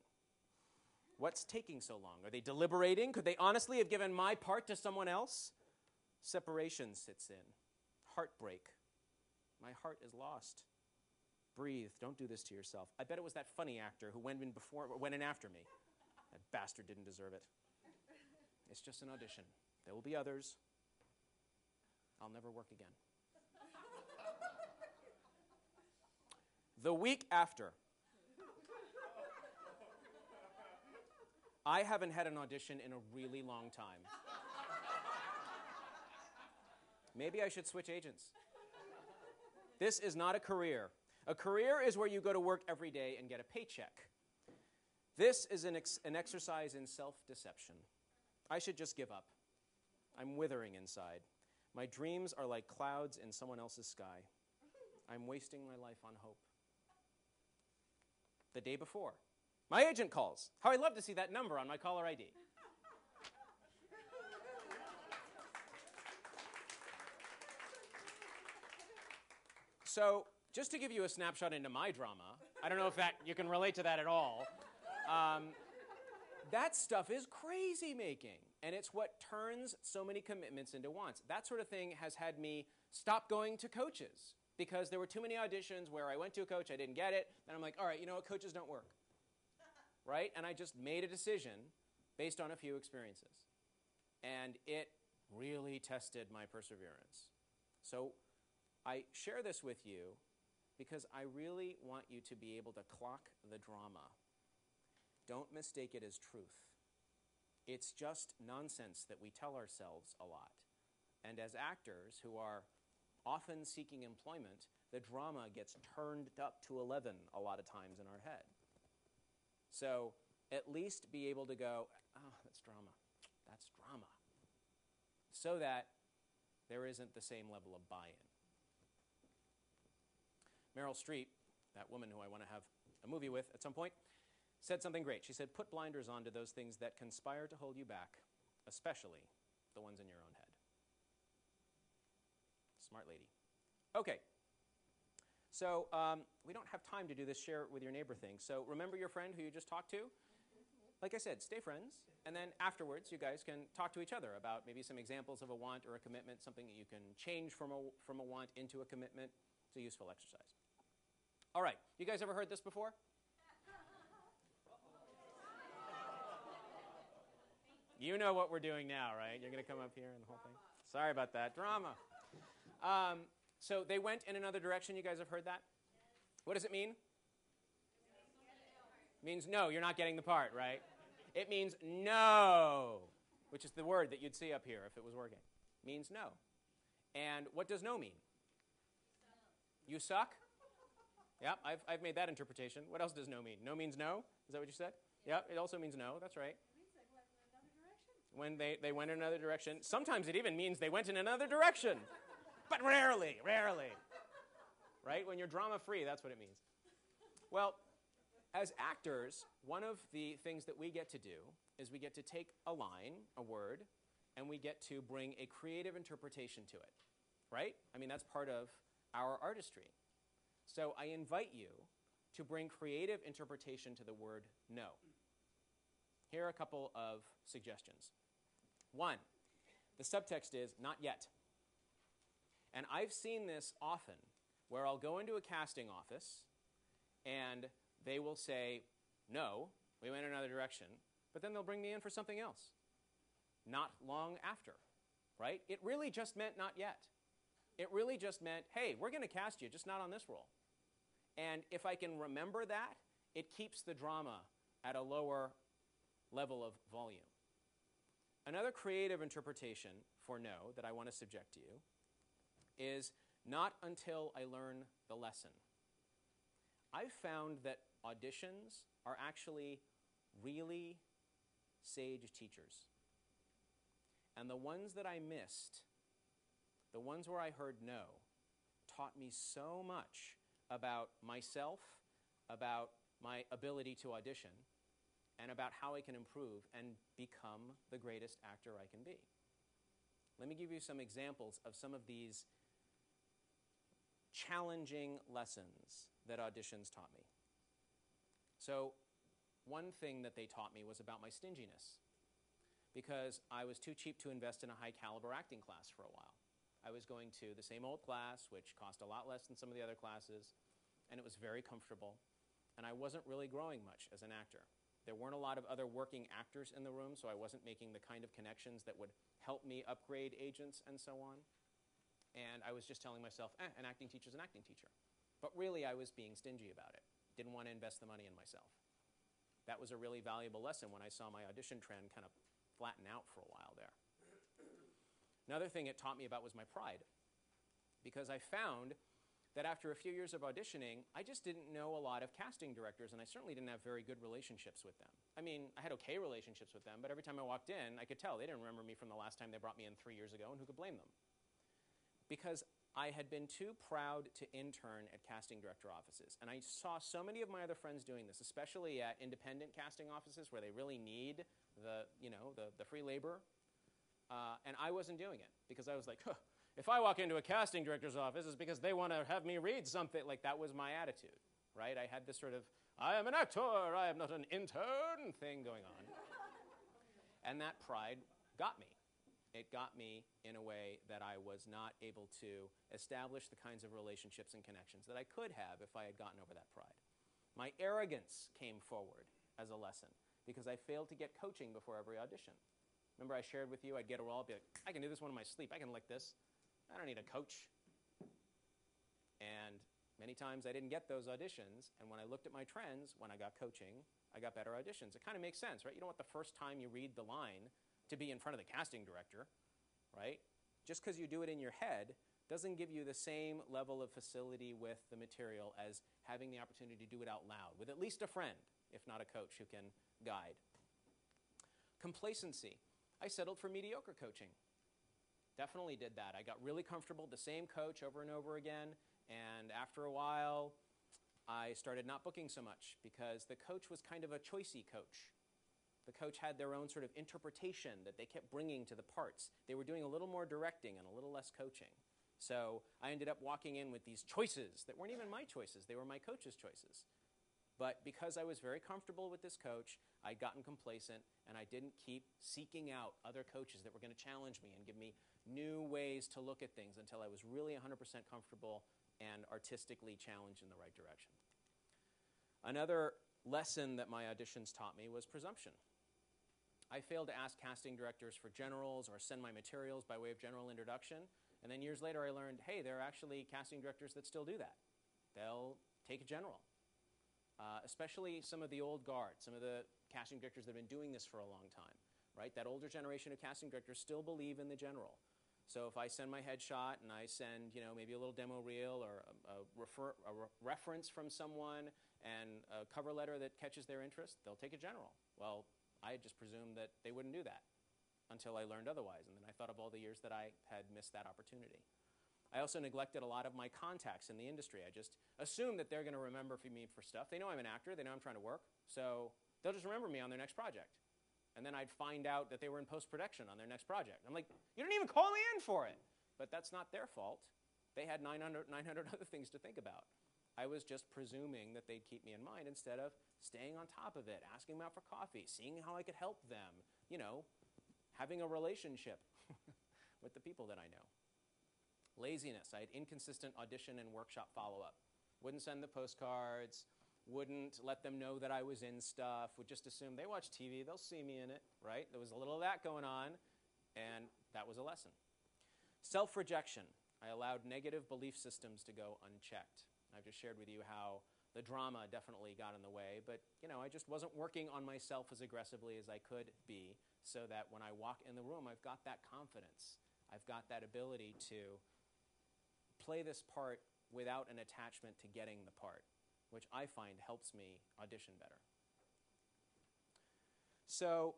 What's taking so long? Are they deliberating? Could they honestly have given my part to someone else? Separation sits in. Heartbreak. My heart is lost. Breathe. Don't do this to yourself. I bet it was that funny actor who went in after me. That bastard didn't deserve it. It's just an audition. There will be others. I'll never work again. The week after, I haven't had an audition in a really long time. Maybe I should switch agents. This is not a career. A career is where you go to work every day and get a paycheck. This is an exercise in self-deception. I should just give up. I'm withering inside. My dreams are like clouds in someone else's sky. I'm wasting my life on hope. The day before, my agent calls. How I'd love to see that number on my caller ID. So, just to give you a snapshot into my drama, I don't know if you can relate to that at all. That stuff is crazy making, and it's what turns so many commitments into wants. That sort of thing has had me stop going to coaches because there were too many auditions where I went to a coach, I didn't get it, and I'm like, all right, you know what, coaches don't work, right? And I just made a decision based on a few experiences, and it really tested my perseverance. So I share this with you because I really want you to be able to clock the drama. Don't mistake it as truth. It's just nonsense that we tell ourselves a lot. And as actors who are often seeking employment, the drama gets turned up to 11 a lot of times in our head. So at least be able to go, oh, that's drama. That's drama. So that there isn't the same level of buy-in. Meryl Streep, that woman who I want to have a movie with at some point, said something great. She said, put blinders on to those things that conspire to hold you back, especially the ones in your own head. Smart lady. Okay. So we don't have time to do this share with your neighbor thing. So remember your friend who you just talked to? Like I said, stay friends. And then afterwards, you guys can talk to each other about maybe some examples of a want or a commitment, something that you can change from a want into a commitment. It's a useful exercise. All right. You guys ever heard this before? You know what we're doing now, right? You're going to come up here and the whole thing? Sorry about that. Drama. So they went in another direction. You guys have heard that? What does it mean? It means no, you're not getting the part, right? It means no, which is the word that you'd see up here if it was working. It means no. And what does no mean? You suck? Yeah, I've made that interpretation. What else does no mean? No means no? Is that what you said? Yeah, it also means no. That's right. When they went in another direction. Sometimes it even means they went in another direction. But rarely. Right? When you're drama-free, that's what it means. Well, as actors, one of the things that we get to do is we get to take a line, a word, and we get to bring a creative interpretation to it. Right? I mean, that's part of our artistry. So I invite you to bring creative interpretation to the word no. Here are a couple of suggestions. One, the subtext is not yet. And I've seen this often where I'll go into a casting office and they will say, no, we went in another direction, but then they'll bring me in for something else. Not long after, right? It really just meant not yet. It really just meant, hey, we're going to cast you, just not on this role. And if I can remember that, it keeps the drama at a lower level of volume. Another creative interpretation for no that I want to subject to you is not until I learn the lesson. I've found that auditions are actually really sage teachers. And the ones that I missed, the ones where I heard no, taught me so much about myself, about my ability to audition, and about how I can improve and become the greatest actor I can be. Let me give you some examples of some of these challenging lessons that auditions taught me. So, one thing that they taught me was about my stinginess, because I was too cheap to invest in a high-caliber acting class for a while. I was going to the same old class, which cost a lot less than some of the other classes, and it was very comfortable, and I wasn't really growing much as an actor. There weren't a lot of other working actors in the room, so I wasn't making the kind of connections that would help me upgrade agents and so on. And I was just telling myself, an acting teacher's an acting teacher. But really, I was being stingy about it. Didn't want to invest the money in myself. That was a really valuable lesson when I saw my audition trend kind of flatten out for a while there. Another thing it taught me about was my pride, because I found that after a few years of auditioning, I just didn't know a lot of casting directors, and I certainly didn't have very good relationships with them. I mean, I had okay relationships with them, but every time I walked in, I could tell they didn't remember me from the last time they brought me in 3 years ago, and who could blame them? Because I had been too proud to intern at casting director offices, and I saw so many of my other friends doing this, especially at independent casting offices where they really need the free labor, and I wasn't doing it because I was like, if I walk into a casting director's office, it's because they want to have me read something. Like, that was my attitude, right? I had this sort of, I am an actor, I am not an intern thing going on. And that pride got me. It got me in a way that I was not able to establish the kinds of relationships and connections that I could have if I had gotten over that pride. My arrogance came forward as a lesson because I failed to get coaching before every audition. Remember I shared with you, I'd get a role, I'd be like, I can do this one in my sleep, I can lick this. I don't need a coach. And many times I didn't get those auditions, and when I looked at my trends, when I got coaching, I got better auditions. It kind of makes sense, right? You don't want the first time you read the line to be in front of the casting director, right? Just because you do it in your head doesn't give you the same level of facility with the material as having the opportunity to do it out loud with at least a friend, if not a coach who can guide. Complacency. I settled for mediocre coaching. Definitely did that. I got really comfortable with the same coach over and over again, and after a while, I started not booking so much because the coach was kind of a choicey coach. The coach had their own sort of interpretation that they kept bringing to the parts. They were doing a little more directing and a little less coaching. So I ended up walking in with these choices that weren't even my choices. They were my coach's choices. But because I was very comfortable with this coach, I'd gotten complacent, and I didn't keep seeking out other coaches that were going to challenge me and give me new ways to look at things until I was really 100% comfortable and artistically challenged in the right direction. Another lesson that my auditions taught me was presumption. I failed to ask casting directors for generals or send my materials by way of general introduction, and then years later I learned, hey, there are actually casting directors that still do that. They'll take a general. Especially some of the old guard, some of the casting directors that have been doing this for a long time, right? That older generation of casting directors still believe in the general. So if I send my headshot and I send, maybe a little demo reel or a reference from someone and a cover letter that catches their interest, they'll take a general. Well, I had just presumed that they wouldn't do that until I learned otherwise, and then I thought of all the years that I had missed that opportunity. I also neglected a lot of my contacts in the industry. I just assumed that they're going to remember me for stuff. They know I'm an actor. They know I'm trying to work. So they'll just remember me on their next project. And then I'd find out that they were in post-production on their next project. I'm like, you didn't even call me in for it. But that's not their fault. They had 900 other things to think about. I was just presuming that they'd keep me in mind instead of staying on top of it, asking them out for coffee, seeing how I could help them, having a relationship with the people that I know. Laziness. I had inconsistent audition and workshop follow-up. Wouldn't send the postcards, wouldn't let them know that I was in stuff, would just assume they watch TV, they'll see me in it, right? There was a little of that going on, and that was a lesson. Self-rejection. I allowed negative belief systems to go unchecked. I've just shared with you how the drama definitely got in the way, but I just wasn't working on myself as aggressively as I could be so that when I walk in the room, I've got that confidence. I've got that ability to play this part without an attachment to getting the part, which I find helps me audition better. So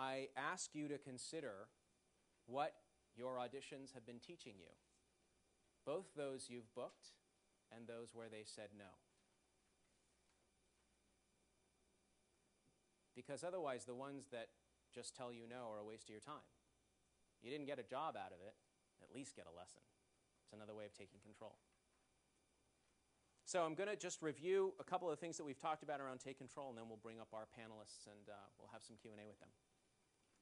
I ask you to consider what your auditions have been teaching you, both those you've booked and those where they said no. Because otherwise, the ones that just tell you no are a waste of your time. You didn't get a job out of it, at least get a lesson. It's another way of taking control. So I'm going to just review a couple of things that we've talked about around take control, and then we'll bring up our panelists and we'll have some Q&A with them.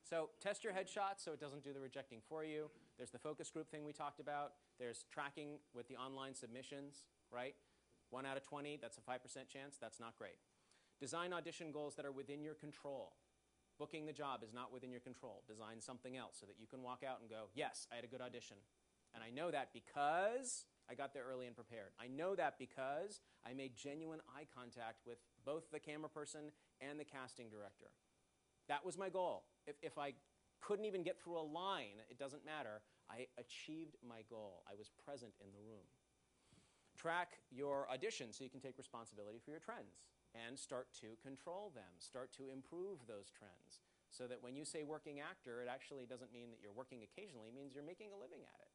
So test your headshots so it doesn't do the rejecting for you. There's the focus group thing we talked about. There's tracking with the online submissions, right? 1 out of 20, that's a 5% chance. That's not great. Design audition goals that are within your control. Booking the job is not within your control. Design something else so that you can walk out and go, yes, I had a good audition. And I know that because I got there early and prepared. I know that because I made genuine eye contact with both the camera person and the casting director. That was my goal. If I couldn't even get through a line, it doesn't matter. I achieved my goal. I was present in the room. Track your audition so you can take responsibility for your trends and start to control them, start to improve those trends so that when you say working actor, it actually doesn't mean that you're working occasionally. It means you're making a living at it.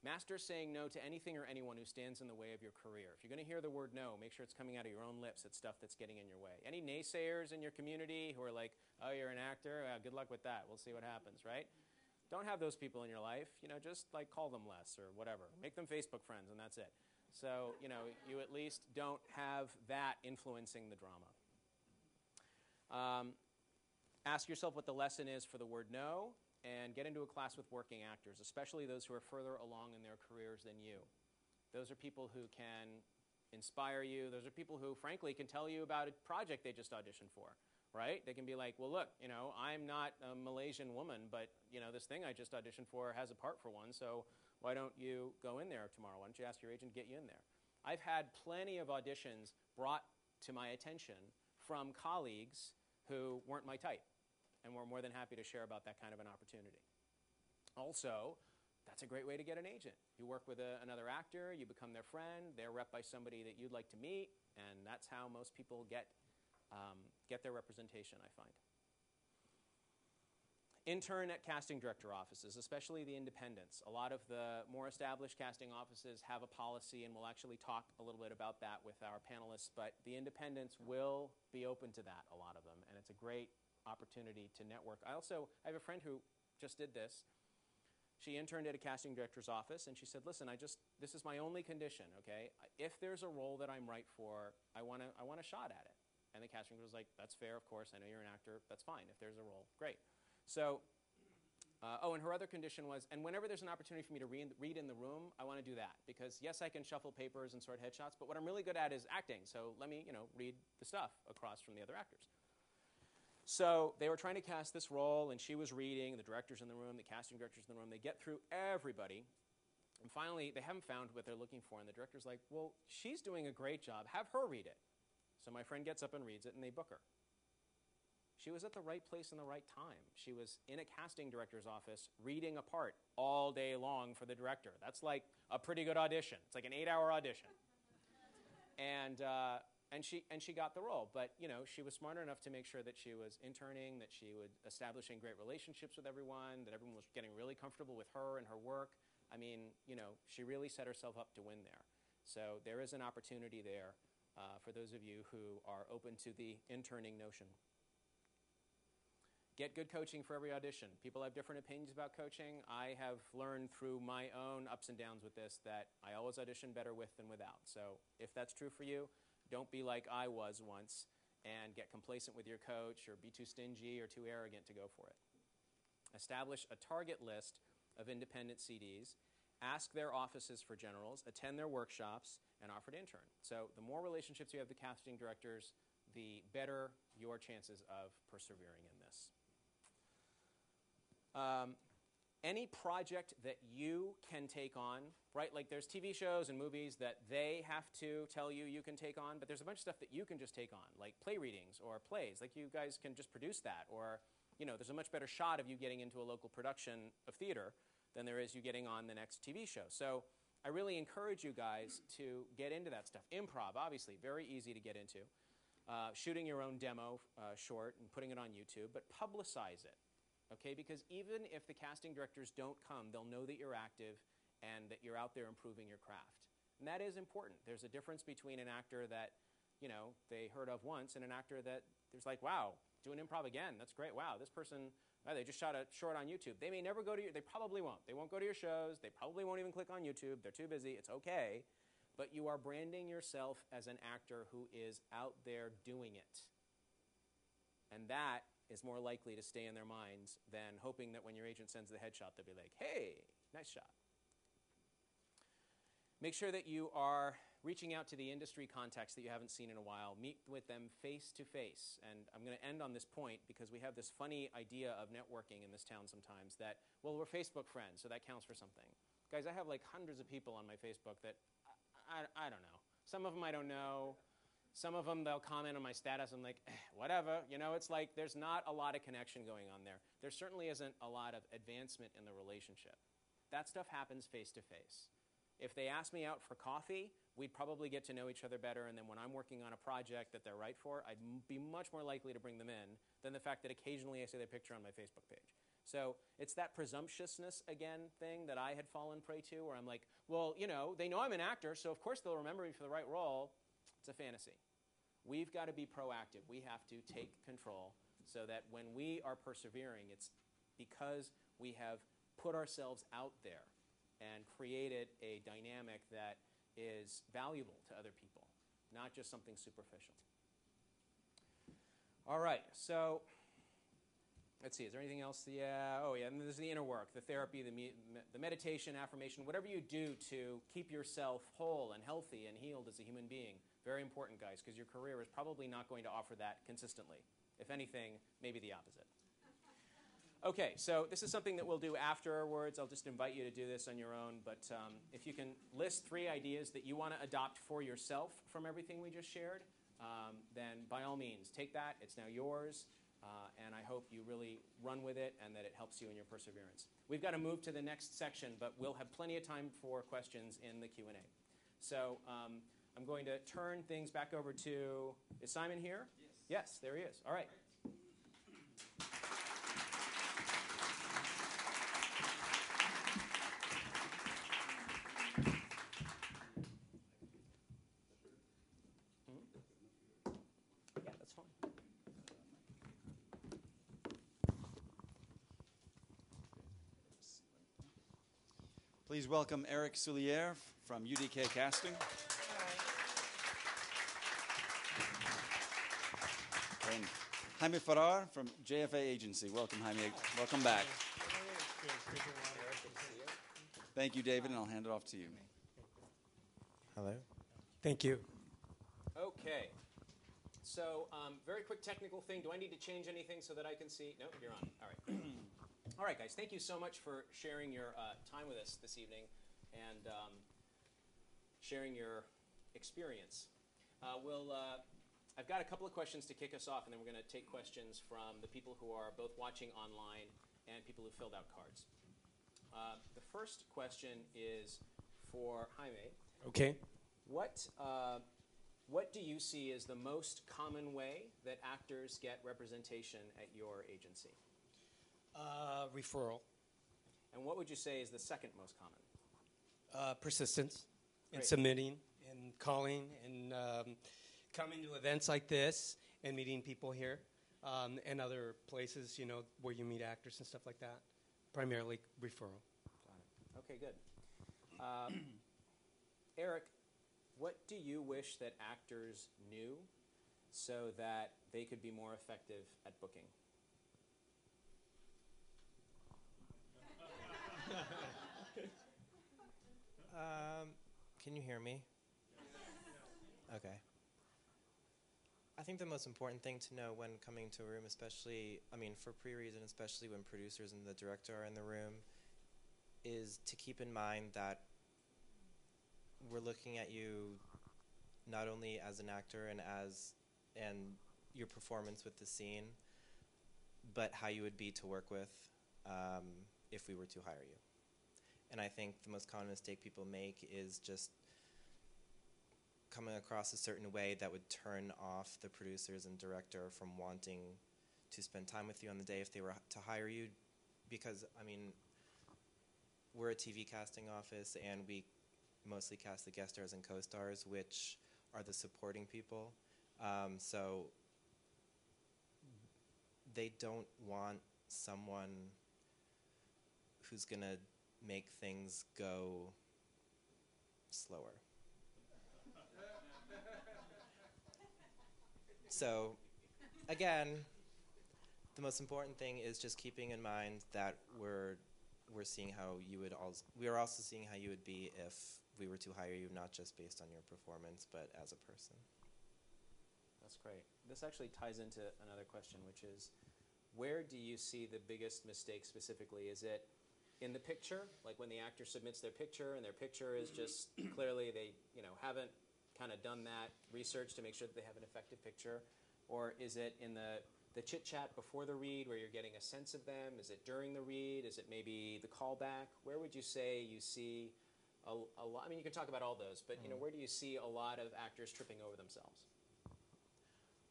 Master saying no to anything or anyone who stands in the way of your career. If you're going to hear the word no, make sure it's coming out of your own lips. It's stuff that's getting in your way. Any naysayers in your community who are like, oh, you're an actor? Good luck with that. We'll see what happens, right? Don't have those people in your life. Just like call them less or whatever. Make them Facebook friends and that's it. So, you at least don't have that influencing the drama. Ask yourself what the lesson is for the word no, and get into a class with working actors, especially those who are further along in their careers than you. Those are people who can inspire you. Those are people who, frankly, can tell you about a project they just auditioned for, right? They can be like, well, look, I'm not a Malaysian woman, but, this thing I just auditioned for has a part for one, so why don't you go in there tomorrow? Why don't you ask your agent to get you in there? I've had plenty of auditions brought to my attention from colleagues who weren't my type and were more than happy to share about that kind of an opportunity. Also, that's a great way to get an agent. You work with another actor, you become their friend, they're rep by somebody that you'd like to meet, and that's how most people get their representation, I find. Intern at casting director offices, especially the independents. A lot of the more established casting offices have a policy, and we'll actually talk a little bit about that with our panelists, but the independents will be open to that, a lot of them, and it's a great opportunity to network. I have a friend who just did this. She interned at a casting director's office, and she said, listen, this is my only condition, okay? If there's a role that I'm right for, I want a shot at it. And the casting director was like, that's fair, of course. I know you're an actor. That's fine. If there's a role, great. So, and her other condition was, and whenever there's an opportunity for me to read in the room, I want to do that. Because, yes, I can shuffle papers and sort headshots, but what I'm really good at is acting. So let me, read the stuff across from the other actors. So they were trying to cast this role, and she was reading, the director's in the room, the casting director's in the room. They get through everybody, and finally, they haven't found what they're looking for, and the director's like, well, she's doing a great job. Have her read it. So my friend gets up and reads it, and they book her. She was at the right place in the right time. She was in a casting director's office reading a part all day long for the director. That's like a pretty good audition. It's like an 8-hour audition. And she got the role. But, she was smart enough to make sure that she was interning, that she was establishing great relationships with everyone, that everyone was getting really comfortable with her and her work. I mean, she really set herself up to win there. So there is an opportunity there for those of you who are open to the interning notion. Get good coaching for every audition. People have different opinions about coaching. I have learned through my own ups and downs with this that I always audition better with than without. So if that's true for you, don't be like I was once and get complacent with your coach or be too stingy or too arrogant to go for it. Establish a target list of independent CDs. Ask their offices for generals, attend their workshops, and offer to intern. So the more relationships you have with casting directors, the better your chances of persevering in this. Any project that you can take on, right? Like there's TV shows and movies that they have to tell you you can take on, but there's a bunch of stuff that you can just take on, like play readings or plays. Like you guys can just produce that, or there's a much better shot of you getting into a local production of theater than there is you getting on the next TV show. So I really encourage you guys to get into that stuff. Improv, obviously, very easy to get into. shooting your own demo short and putting it on YouTube, but publicize it, okay? Because even if the casting directors don't come, they'll know that you're active and that you're out there improving your craft. And that is important. There's a difference between an actor that, you know, they heard of once and an actor that there's like, wow, doing improv again, that's great. Wow, this person, they just shot a short on YouTube. They may never go to your, they probably won't. They won't go to your shows. They probably won't even click on YouTube. They're too busy. It's okay. But you are branding yourself as an actor who is out there doing it. And that is more likely to stay in their minds than hoping that when your agent sends the headshot, they'll be like, hey, nice shot. Make sure that you are reaching out to the industry contacts that you haven't seen in a while. Meet with them face to face. And I'm going to end on this point because we have this funny idea of networking in this town sometimes that, well, we're Facebook friends, so that counts for something. Guys, I have like hundreds of people on my Facebook that I don't know. Some of them I don't know. Some of them, they'll comment on my status. I'm like, whatever. You know, it's like there's not a lot of connection going on there. There certainly isn't a lot of advancement in the relationship. That stuff happens face to face. If they ask me out for coffee, we'd probably get to know each other better, and then when I'm working on a project that they're right for, I'd be much more likely to bring them in than the fact that occasionally I see their picture on my Facebook page. So it's that presumptuousness, again, thing that I had fallen prey to, where I'm like, well, you know, they know I'm an actor, so of course they'll remember me for the right role. It's a fantasy. We've got to be proactive. We have to take control so that when we are persevering, it's because we have put ourselves out there and created a dynamic that is valuable to other people, not just something superficial. All right, so let's see, is there anything else? Yeah, oh yeah, and there's the inner work, the therapy, the meditation, affirmation, whatever you do to keep yourself whole and healthy and healed as a human being. Very important, guys, because your career is probably not going to offer that consistently. If anything, maybe the opposite. Okay, so this is something that we'll do afterwards. I'll just invite you to do this on your own. But if you can list 3 ideas that you want to adopt for yourself from everything we just shared, then by all means, take that. It's now yours. And I hope you really run with it and that it helps you in your perseverance. We've got to move to the next section, but we'll have plenty of time for questions in the Q&A. So I'm going to turn things back over to, is Simon here? Yes, there he is. All right. Yeah, that's fine. Please welcome Eric Soulier from UDK Casting. And Jaime Farrar from JFA Agency. Welcome, Jaime. Welcome back. Thank you, David, and I'll hand it off to you. Hello. Thank you. Okay. So very quick technical thing. Do I need to change anything so that I can see? No, you're on. All right. All right, guys. Thank you so much for sharing your time with us this evening and sharing your experience. I've got a couple of questions to kick us off, and then we're going to take questions from the people who are both watching online and people who filled out cards. The first question is for Jaime. Okay. What do you see as the most common way that actors get representation at your agency? Referral. And what would you say is the second most common? Persistence and Great. submitting and calling and coming to events like this and meeting people here and other places, you know, where you meet actors and stuff like that. Primarily referral. Got it. Okay, good. Eric, what do you wish that actors knew so that they could be more effective at booking? Can you hear me? Okay. I think the most important thing to know when coming to a room, especially, I mean, for pre-reads and especially when producers and the director are in the room, is to keep in mind that we're looking at you not only as an actor and your performance with the scene, but how you would be to work with if we were to hire you. And I think the most common mistake people make is just coming across a certain way that would turn off the producers and director from wanting to spend time with you on the day if they were to hire you? Because, I mean, we're a TV casting office, and we mostly cast the guest stars and co-stars, which are the supporting people. So they don't want someone who's going to make things go slower. So, again, the most important thing is just keeping in mind that we're seeing how you would we are also seeing how you would be if we were to hire you, not just based on your performance, but as a person. That's great. This actually ties into another question, which is, where do you see the biggest mistake specifically? Is it in the picture, like when the actor submits their picture and their picture is just clearly they haven't kind of done that research to make sure that they have an effective picture? Or is it in the chit-chat before the read where you're getting a sense of them? Is it during the read? Is it maybe the callback? Where would you say you see a lot? I mean, you can talk about all those, but where do you see a lot of actors tripping over themselves?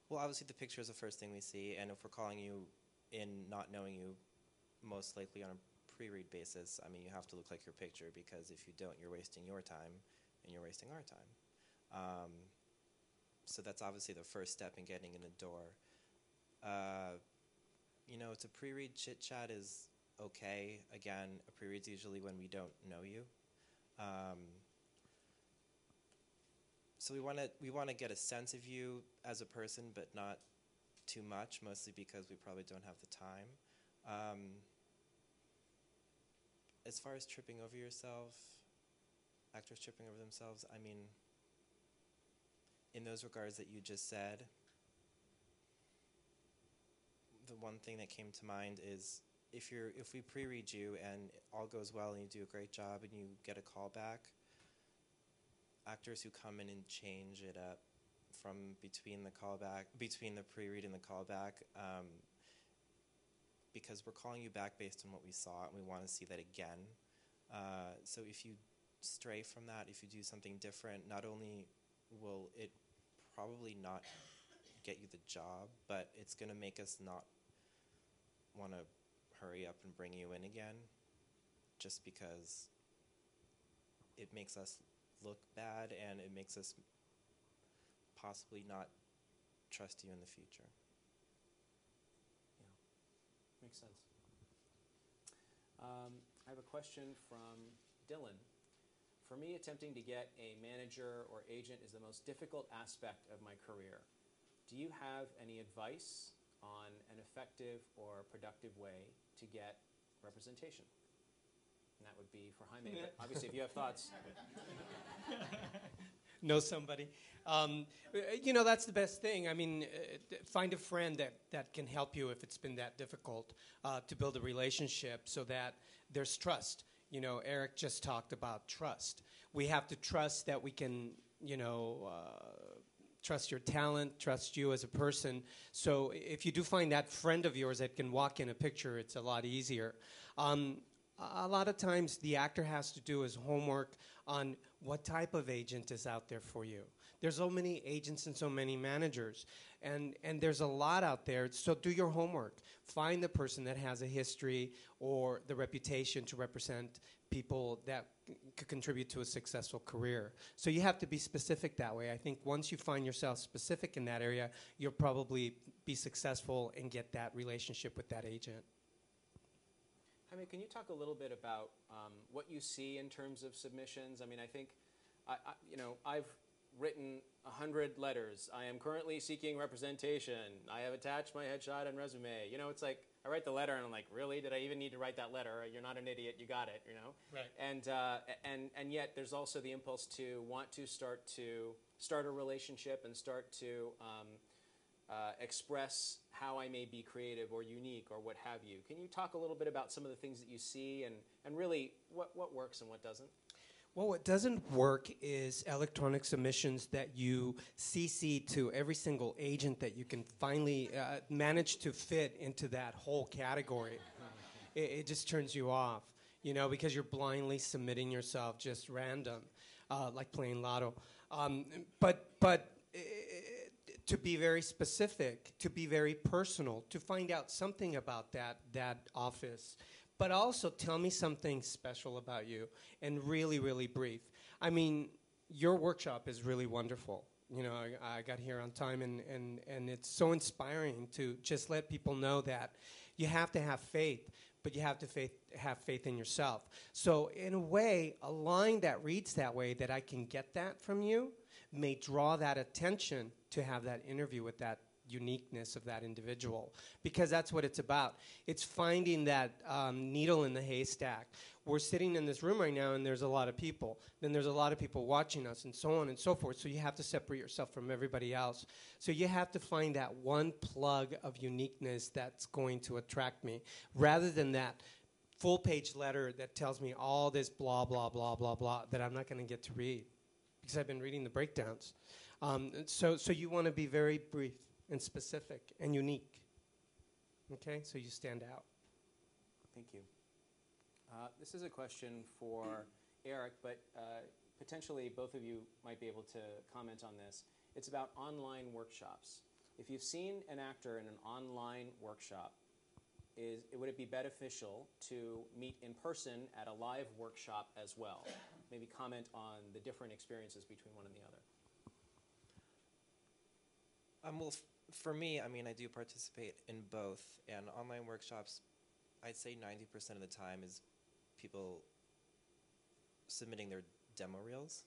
Well, obviously the picture is the first thing we see, and if we're calling you in not knowing you, most likely on a pre-read basis, I mean, you have to look like your picture, because if you don't, you're wasting your time and you're wasting our time. So that's obviously the first step in getting in the door. It's a pre-read chit-chat is okay. Again, a pre-read's usually when we don't know you. So we want to get a sense of you as a person, but not too much, mostly because we probably don't have the time. As far as tripping over yourself, actors tripping over themselves, I mean, in those regards that you just said, the one thing that came to mind is if we pre-read you and all goes well and you do a great job and you get a call back, actors who come in and change it up from between the pre-read and the callback, because we're calling you back based on what we saw and we want to see that again. So if you stray from that, if you do something different, not only will it probably not get you the job, but it's going to make us not want to hurry up and bring you in again, just because it makes us look bad and it makes us possibly not trust you in the future. Yeah, makes sense. I have a question from Dylan. For me, attempting to get a manager or agent is the most difficult aspect of my career. Do you have any advice on an effective or productive way to get representation? And that would be for Jaime, but obviously if you have thoughts. Know somebody. That's the best thing. I mean, find a friend that can help you if it's been that difficult to build a relationship so that there's trust. Eric just talked about trust. We have to trust that we can, trust your talent, trust you as a person. So if you do find that friend of yours that can walk in a picture, it's a lot easier. A lot of times the actor has to do his homework on what type of agent is out there for you. There's so many agents and so many managers, and there's a lot out there, so do your homework. Find the person that has a history or the reputation to represent people that could contribute to a successful career. So you have to be specific that way. I think once you find yourself specific in that area, you'll probably be successful and get that relationship with that agent. Jaime, can you talk a little bit about what you see in terms of submissions? I mean, I think, I've written 100 letters. I am currently seeking representation. I have attached my headshot and resume. It's like I write the letter and I'm like, really? Did I even need to write that letter? You're not an idiot. You got it. Right. And yet there's also the impulse to want to start a relationship and start to express how I may be creative or unique or what have you. Can you talk a little bit about some of the things that you see and really what works and what doesn't? Well, what doesn't work is electronic submissions that you CC to every single agent that you can finally manage to fit into that whole category. It just turns you off, because you're blindly submitting yourself just random, like playing lotto. But to be very specific, to be very personal, to find out something about that office, but also tell me something special about you, and really, really brief. I mean, your workshop is really wonderful. You know, I got here on time, and it's so inspiring to just let people know that you have to have faith, but you have to have faith in yourself. So in a way, a line that reads that way, that I can get that from you, may draw that attention to have that interview with that uniqueness of that individual, because that's what it's about. It's finding that needle in the haystack. We're sitting in this room right now, and there's a lot of people. Then there's a lot of people watching us, and so on and so forth. So you have to separate yourself from everybody else. So you have to find that one plug of uniqueness that's going to attract me, rather than that full-page letter that tells me all this blah, blah, blah, blah, blah, that I'm not going to get to read, because I've been reading the breakdowns. So you want to be very brief and specific and unique. Okay, so you stand out. Thank you. This is a question for Eric, but potentially both of you might be able to comment on this. It's about online workshops. If you've seen an actor in an online workshop, would it be beneficial to meet in person at a live workshop as well? Maybe comment on the different experiences between one and the other. Well, for me, I mean, I do participate in both, and online workshops, I'd say 90% of the time is people submitting their demo reels,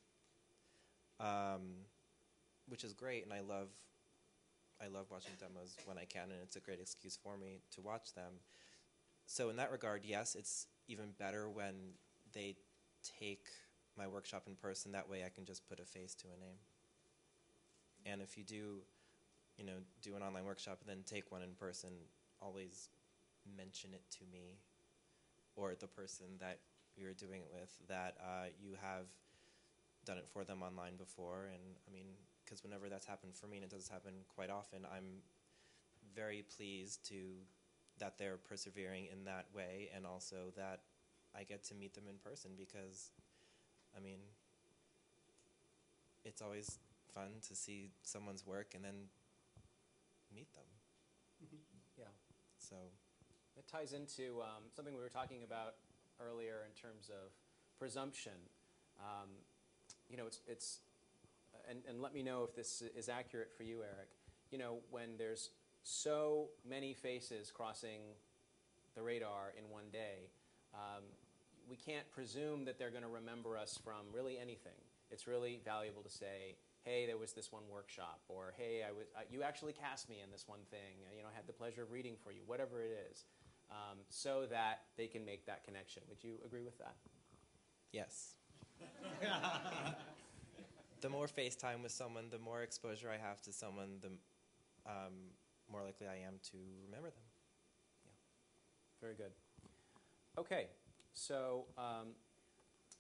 which is great, and I love watching demos when I can, and it's a great excuse for me to watch them. So in that regard, yes, it's even better when they take my workshop in person. That way I can just put a face to a name. And if you do an online workshop and then take one in person, always mention it to me or the person that you're doing it with, that you have done it for them online before. And I mean, because whenever that's happened for me, and it does happen quite often, I'm very pleased that they're persevering in that way, and also that I get to meet them in person, because, I mean, it's always fun to see someone's work and then meet them. Yeah. So it ties into something we were talking about earlier in terms of presumption. It's and let me know if this is accurate for you, Eric. When there's so many faces crossing the radar in one day, we can't presume that they're going to remember us from really anything. It's really valuable to say, hey, there was this one workshop, or hey, you actually cast me in this one thing. I had the pleasure of reading for you, whatever it is, so that they can make that connection. Would you agree with that? yes. The more FaceTime with someone, the more exposure I have to someone, the more likely I am to remember them. Yeah. Very good. Okay, so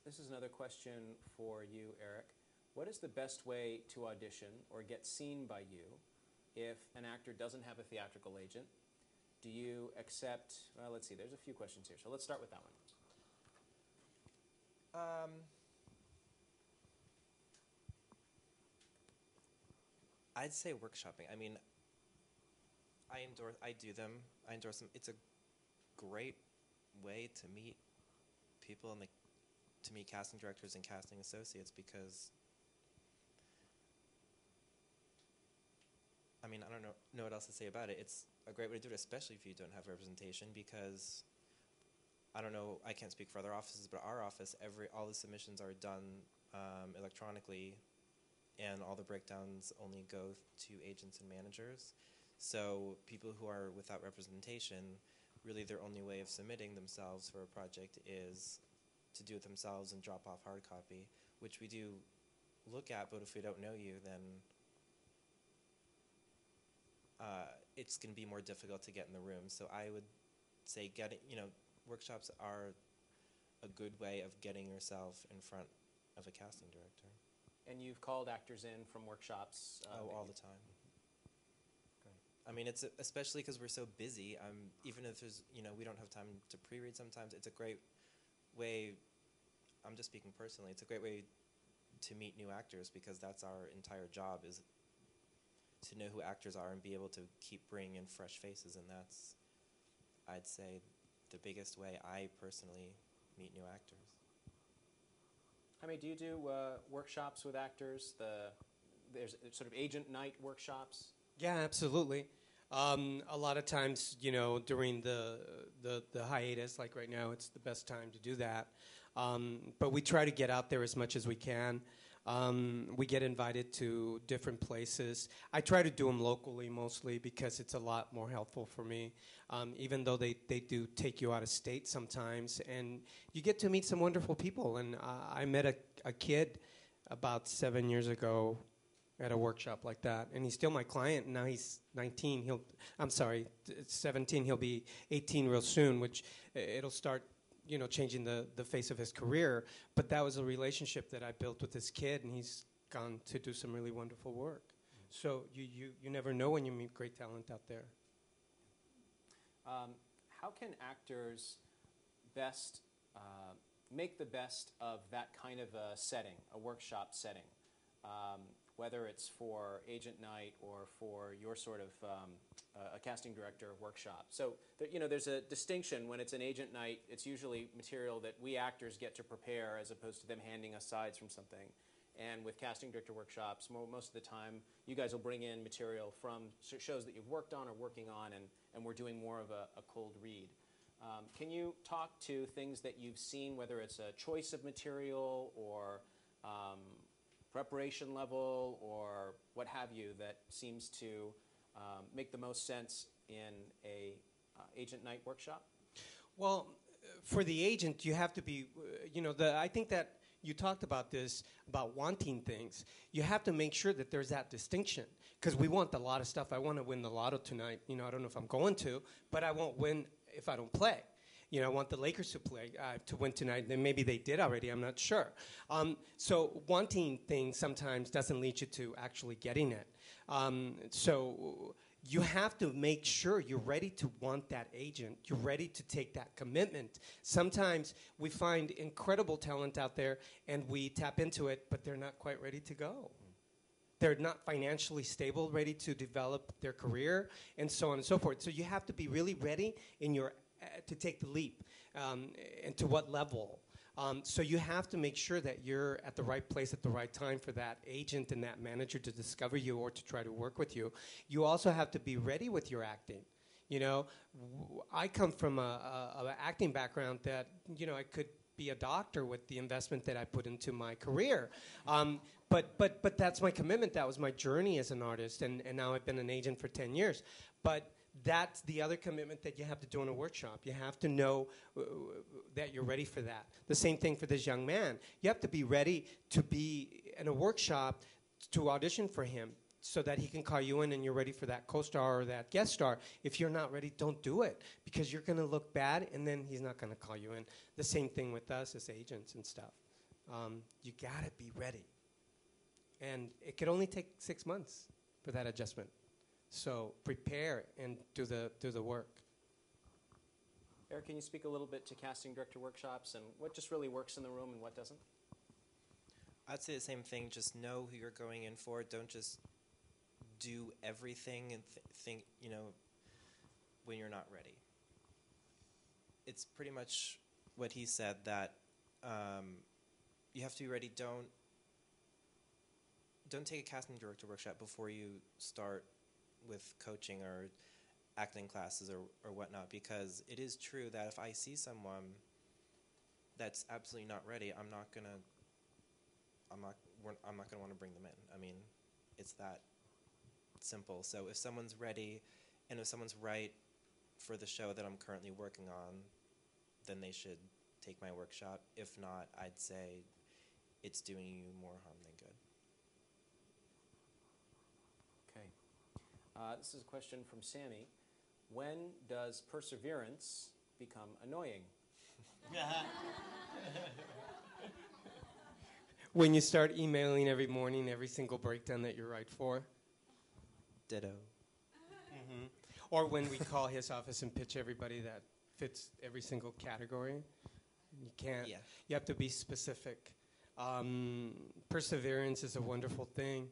this is another question for you, Eric. What is the best way to audition or get seen by you if an actor doesn't have a theatrical agent? Do you accept, well, let's see, there's a few questions here, so let's start with that one. I'd say workshopping. I mean, I do them. I endorse them. It's a great way to meet people and to meet casting directors and casting associates, because I mean, I don't know what else to say about it. It's a great way to do it, especially if you don't have representation, because I don't know, I can't speak for other offices, but our office, all the submissions are done electronically, and all the breakdowns only go to agents and managers. So people who are without representation, really their only way of submitting themselves for a project is to do it themselves and drop off hard copy, which we do look at, but if we don't know you, then it's going to be more difficult to get in the room. So I would say workshops are a good way of getting yourself in front of a casting director. And you've called actors in from workshops? All the time. Great. I mean, it's especially because we're so busy. Even if there's, we don't have time to pre-read sometimes, it's a great way, I'm just speaking personally, it's a great way to meet new actors, because that's our entire job, is to know who actors are and be able to keep bringing in fresh faces. And that's, I'd say, the biggest way I personally meet new actors. Jaime, do you do workshops with actors? There's sort of agent night workshops. Yeah, absolutely. A lot of times, during the hiatus, like right now, it's the best time to do that. But we try to get out there as much as we can. We get invited to different places. I try to do them locally mostly because it's a lot more helpful for me, even though they do take you out of state sometimes. And you get to meet some wonderful people. And I met a kid about 7 years ago at a workshop like that, and he's still my client. And now he's 19. 17. He'll be 18 real soon, which it'll start changing the face of his career. But that was a relationship that I built with this kid, and he's gone to do some really wonderful work. So you never know when you meet great talent out there. How can actors best make the best of that kind of a setting, a workshop setting? Whether it's for agent night or for your sort of a casting director workshop. So there's a distinction. When it's an agent night, it's usually material that we actors get to prepare as opposed to them handing us sides from something. And with casting director workshops, most of the time, you guys will bring in material from shows that you've worked on or working on, and we're doing more of a cold read. Can you talk to things that you've seen, whether it's a choice of material or preparation level or what have you, that seems to make the most sense in a agent night workshop? Well, for the agent, you have to be, I think that you talked about this, about wanting things. You have to make sure that there's that distinction, because we want a lot of stuff. I want to win the lotto tonight. I don't know if I'm going to, but I won't win if I don't play. I want the Lakers to win tonight. Then maybe they did already. I'm not sure. So wanting things sometimes doesn't lead you to actually getting it. So you have to make sure you're ready to want that agent. You're ready to take that commitment. Sometimes we find incredible talent out there, and we tap into it, but they're not quite ready to go. They're not financially stable, ready to develop their career, and so on and so forth. So you have to be really ready to take the leap, and to what level. So you have to make sure that you're at the right place at the right time for that agent and that manager to discover you or to try to work with you. You also have to be ready with your acting. I come from a acting background that, I could be a doctor with the investment that I put into my career. But that's my commitment. That was my journey as an artist, and now I've been an agent for 10 years. But that's the other commitment that you have to do in a workshop. You have to know that you're ready for that. The same thing for this young man. You have to be ready to be in a workshop to audition for him so that he can call you in and you're ready for that co-star or that guest star. If you're not ready, don't do it, because you're going to look bad and then he's not going to call you in. The same thing with us as agents and stuff. You got to be ready. And it could only take 6 months for that adjustment. So prepare and do the work. Eric, can you speak a little bit to casting director workshops and what just really works in the room and what doesn't? I'd say the same thing. Just know who you're going in for. Don't just do everything and think, when you're not ready. It's pretty much what he said, that you have to be ready. Don't take a casting director workshop before you start with coaching or acting classes or whatnot, because it is true that if I see someone that's absolutely not ready, I'm not gonna want to bring them in. I mean, it's that simple. So if someone's ready and if someone's right for the show that I'm currently working on, then they should take my workshop. If not, I'd say it's doing you more harm than good. This is a question from Sammy. When does perseverance become annoying? When you start emailing every morning every single breakdown that you write for. Ditto. Mm-hmm. Or when we call his office and pitch everybody that fits every single category. You can't. Yeah. You have to be specific. Perseverance is a wonderful thing,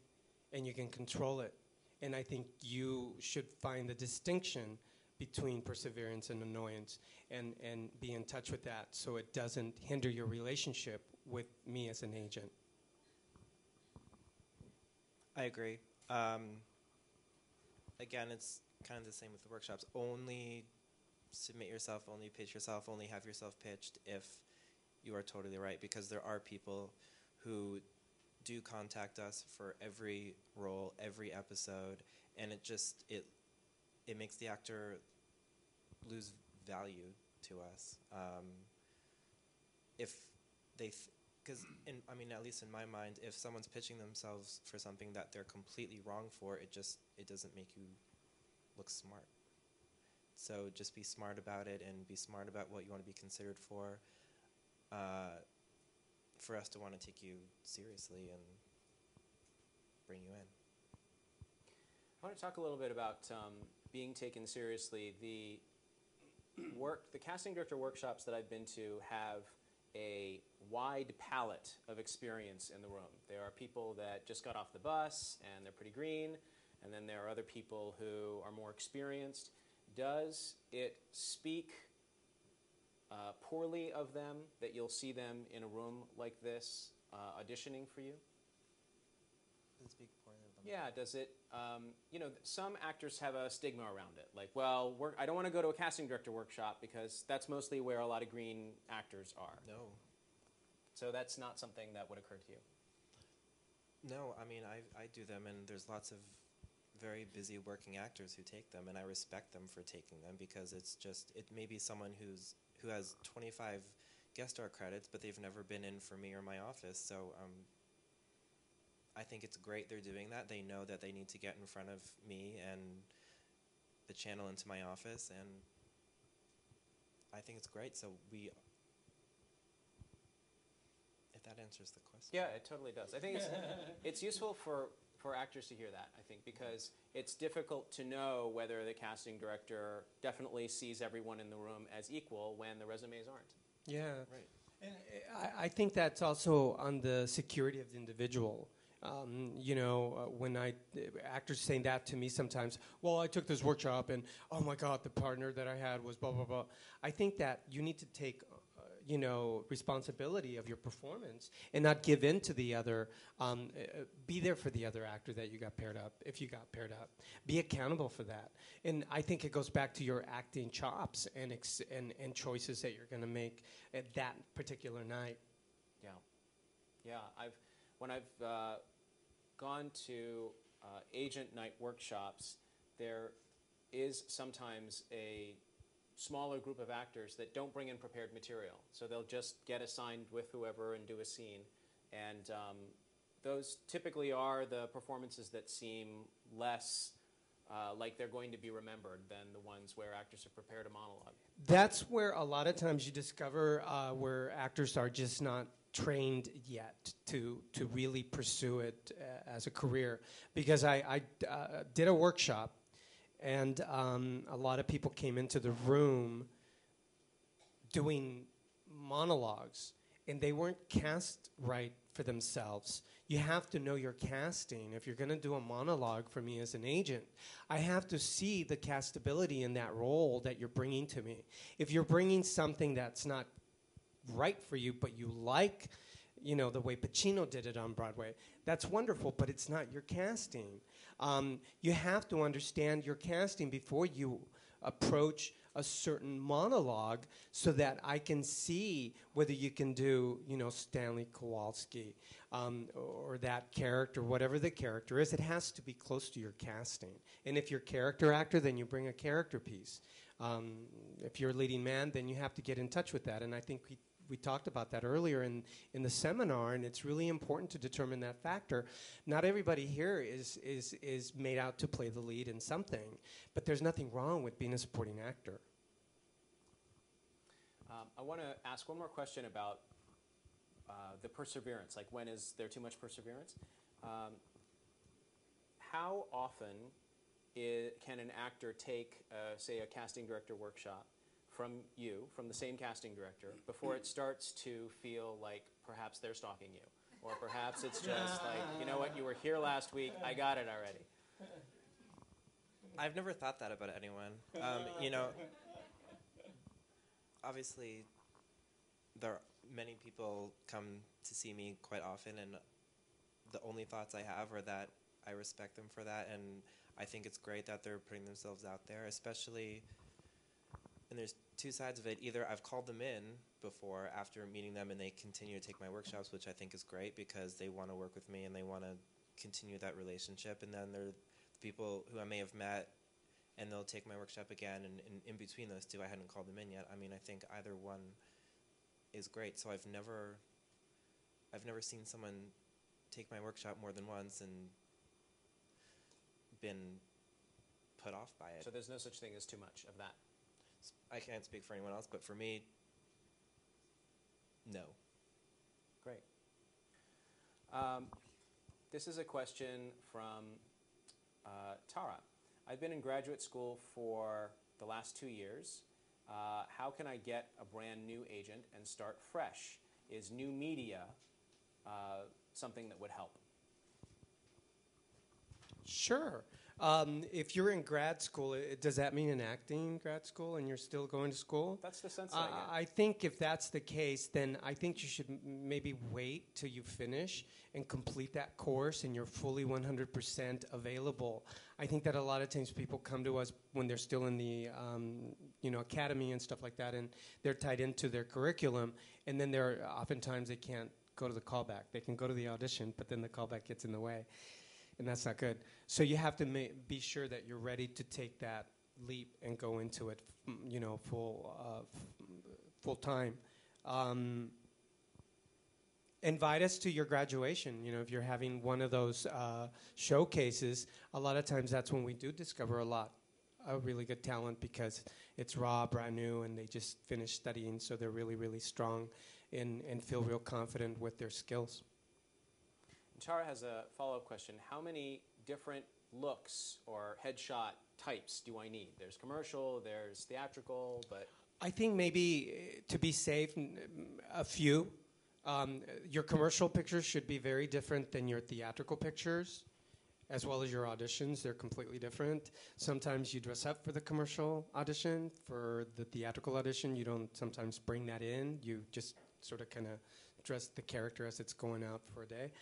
and you can control it. And I think you should find the distinction between perseverance and annoyance, and be in touch with that so it doesn't hinder your relationship with me as an agent. I agree. Again, it's kind of the same with the workshops. Only submit yourself, only pitch yourself, only have yourself pitched if you are totally right, because there are people who do contact us for every role, every episode, and it makes the actor lose value to us. If they, because I mean, at least in my mind, if someone's pitching themselves for something that they're completely wrong for, it doesn't make you look smart. So just be smart about it, and be smart about what you want to be considered for us to want to take you seriously and bring you in. I want to talk a little bit about being taken seriously. The casting director workshops that I've been to have a wide palette of experience in the room. There are people that just got off the bus and they're pretty green, and then there are other people who are more experienced. Does it speak poorly of them that you'll see them in a room like this auditioning for you? Does it speak poorly of them? Yeah, does it, some actors have a stigma around it. Like, well, I don't want to go to a casting director workshop because that's mostly where a lot of green actors are. No. So that's not something that would occur to you? No, I mean, I do them, and there's lots of very busy working actors who take them, and I respect them for taking them, because it may be someone who has 25 guest star credits, but they've never been in for me or my office, so I think it's great they're doing that. They know that they need to get in front of me and the channel into my office, and I think it's great. So if that answers the question. Yeah, it totally does. I think it's useful for actors to hear that, I think, because it's difficult to know whether the casting director definitely sees everyone in the room as equal when the resumes aren't. Yeah. Right. And I think that's also on the security of the individual. When actors say that to me sometimes, well, I took this workshop and, oh my God, the partner that I had was blah, blah, blah. I think that you need to take, responsibility of your performance and not give in to the other. Be there for the other actor that you got paired up, if you got paired up. Be accountable for that. And I think it goes back to your acting chops and choices that you're going to make at that particular night. Yeah. When I've gone to agent night workshops, there is sometimes a smaller group of actors that don't bring in prepared material. So they'll just get assigned with whoever and do a scene. And those typically are the performances that seem less like they're going to be remembered than the ones where actors have prepared a monologue. That's where a lot of times you discover where actors are just not trained yet to really pursue it as a career. Because I did a workshop, and a lot of people came into the room doing monologues, and they weren't cast right for themselves. You have to know your casting. If you're going to do a monologue for me as an agent, I have to see the castability in that role that you're bringing to me. If you're bringing something that's not right for you, but you like, the way Pacino did it on Broadway, that's wonderful, but it's not your casting. You have to understand your casting before you approach a certain monologue so that I can see whether you can do, Stanley Kowalski or that character, whatever the character is. It has to be close to your casting. And if you're a character actor, then you bring a character piece. If you're a leading man, then you have to get in touch with that. And I think we talked about that earlier in the seminar, and it's really important to determine that factor. Not everybody here is made out to play the lead in something, but there's nothing wrong with being a supporting actor. I want to ask one more question about the perseverance. Like, when is there too much perseverance? How often can an actor take, say, a casting director workshop from the same casting director, before it starts to feel like perhaps they're stalking you? Or perhaps it's just like, you know what, you were here last week, I got it already. I've never thought that about anyone. Obviously, many people come to see me quite often, and the only thoughts I have are that I respect them for that, and I think it's great that they're putting themselves out there, especially, and there's two sides of it. Either I've called them in before after meeting them and they continue to take my workshops, which I think is great because they want to work with me and they want to continue that relationship. And then there are people who I may have met and they'll take my workshop again, and in between those two I hadn't called them in yet. I mean, I think either one is great. So I've never seen someone take my workshop more than once and been put off by it. So there's no such thing as too much of that. I can't speak for anyone else, but for me, no. Great. This is a question from Tara. I've been in graduate school for the last 2 years. How can I get a brand new agent and start fresh? Is new media something that would help? Sure. If you're in grad school, does that mean an acting grad school and you're still going to school? That's the sense that I get. I think if that's the case, then I think you should maybe wait till you finish and complete that course and you're fully 100% available. I think that a lot of times people come to us when they're still in the academy and stuff like that, and they're tied into their curriculum, and then oftentimes they can't go to the callback. They can go to the audition, but then the callback gets in the way. And that's not good. So you have to be sure that you're ready to take that leap and go into it, full time. Invite us to your graduation. If you're having one of those showcases, a lot of times that's when we do discover a lot of really good talent because it's raw, brand new, and they just finished studying, so they're really, really strong and feel real confident with their skills. Tara has a follow-up question. How many different looks or headshot types do I need? There's commercial, there's theatrical, but... I think maybe to be safe, a few. Your commercial pictures should be very different than your theatrical pictures, as well as your auditions. They're completely different. Sometimes you dress up for the commercial audition. For the theatrical audition, you don't sometimes bring that in. You just sort of kind of dress the character as it's going out for a day,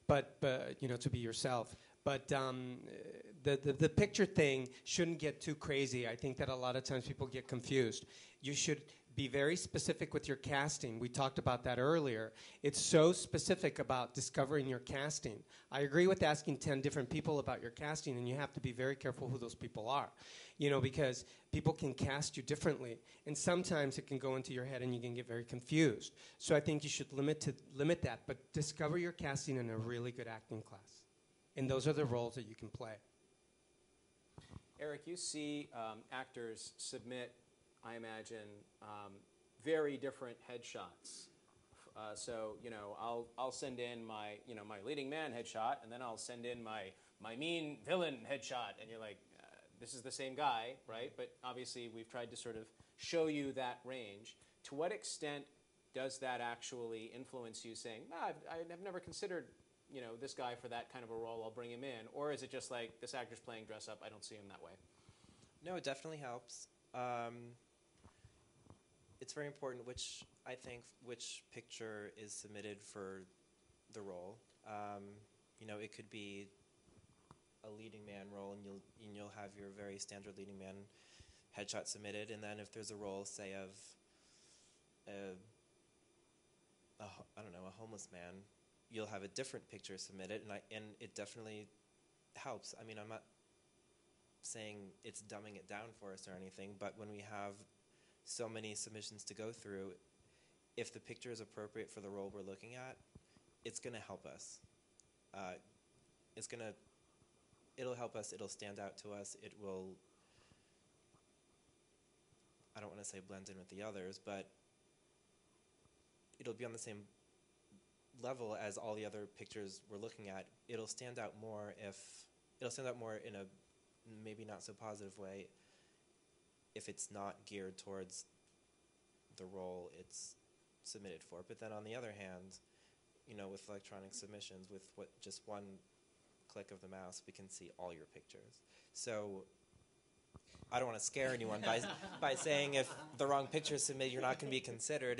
but to be yourself. But the picture thing shouldn't get too crazy. I think that a lot of times people get confused. You should be very specific with your casting. We talked about that earlier. It's so specific about discovering your casting. I agree with asking 10 different people about your casting, and you have to be very careful who those people are, because people can cast you differently, and sometimes it can go into your head and you can get very confused. So I think you should limit that, but discover your casting in a really good acting class, and those are the roles that you can play. Eric, you see actors submit, I imagine, very different headshots. I'll send in my leading man headshot, and then I'll send in my mean villain headshot, and you're like, this is the same guy, right? But obviously, we've tried to sort of show you that range. To what extent does that actually influence you, saying, I've never considered, this guy for that kind of a role, I'll bring him in? Or is it just like, this actor's playing dress up, I don't see him that way? No, it definitely helps. It's very important which picture is submitted for the role. It could be a leading man role, and you'll have your very standard leading man headshot submitted, and then if there's a role, say of a homeless man, you'll have a different picture submitted, and it definitely helps. I mean, I'm not saying it's dumbing it down for us or anything, but when we have so many submissions to go through, if the picture is appropriate for the role we're looking at, it's going to help us. It'll help us. It'll stand out to us. It will, I don't want to say blend in with the others, but it'll be on the same level as all the other pictures we're looking at. It'll stand out more in a maybe not so positive way if it's not geared towards the role it's submitted for. But then on the other hand, with electronic submissions, with just one click of the mouse, we can see all your pictures. So I don't want to scare anyone by saying if the wrong picture is submitted, you're not going to be considered.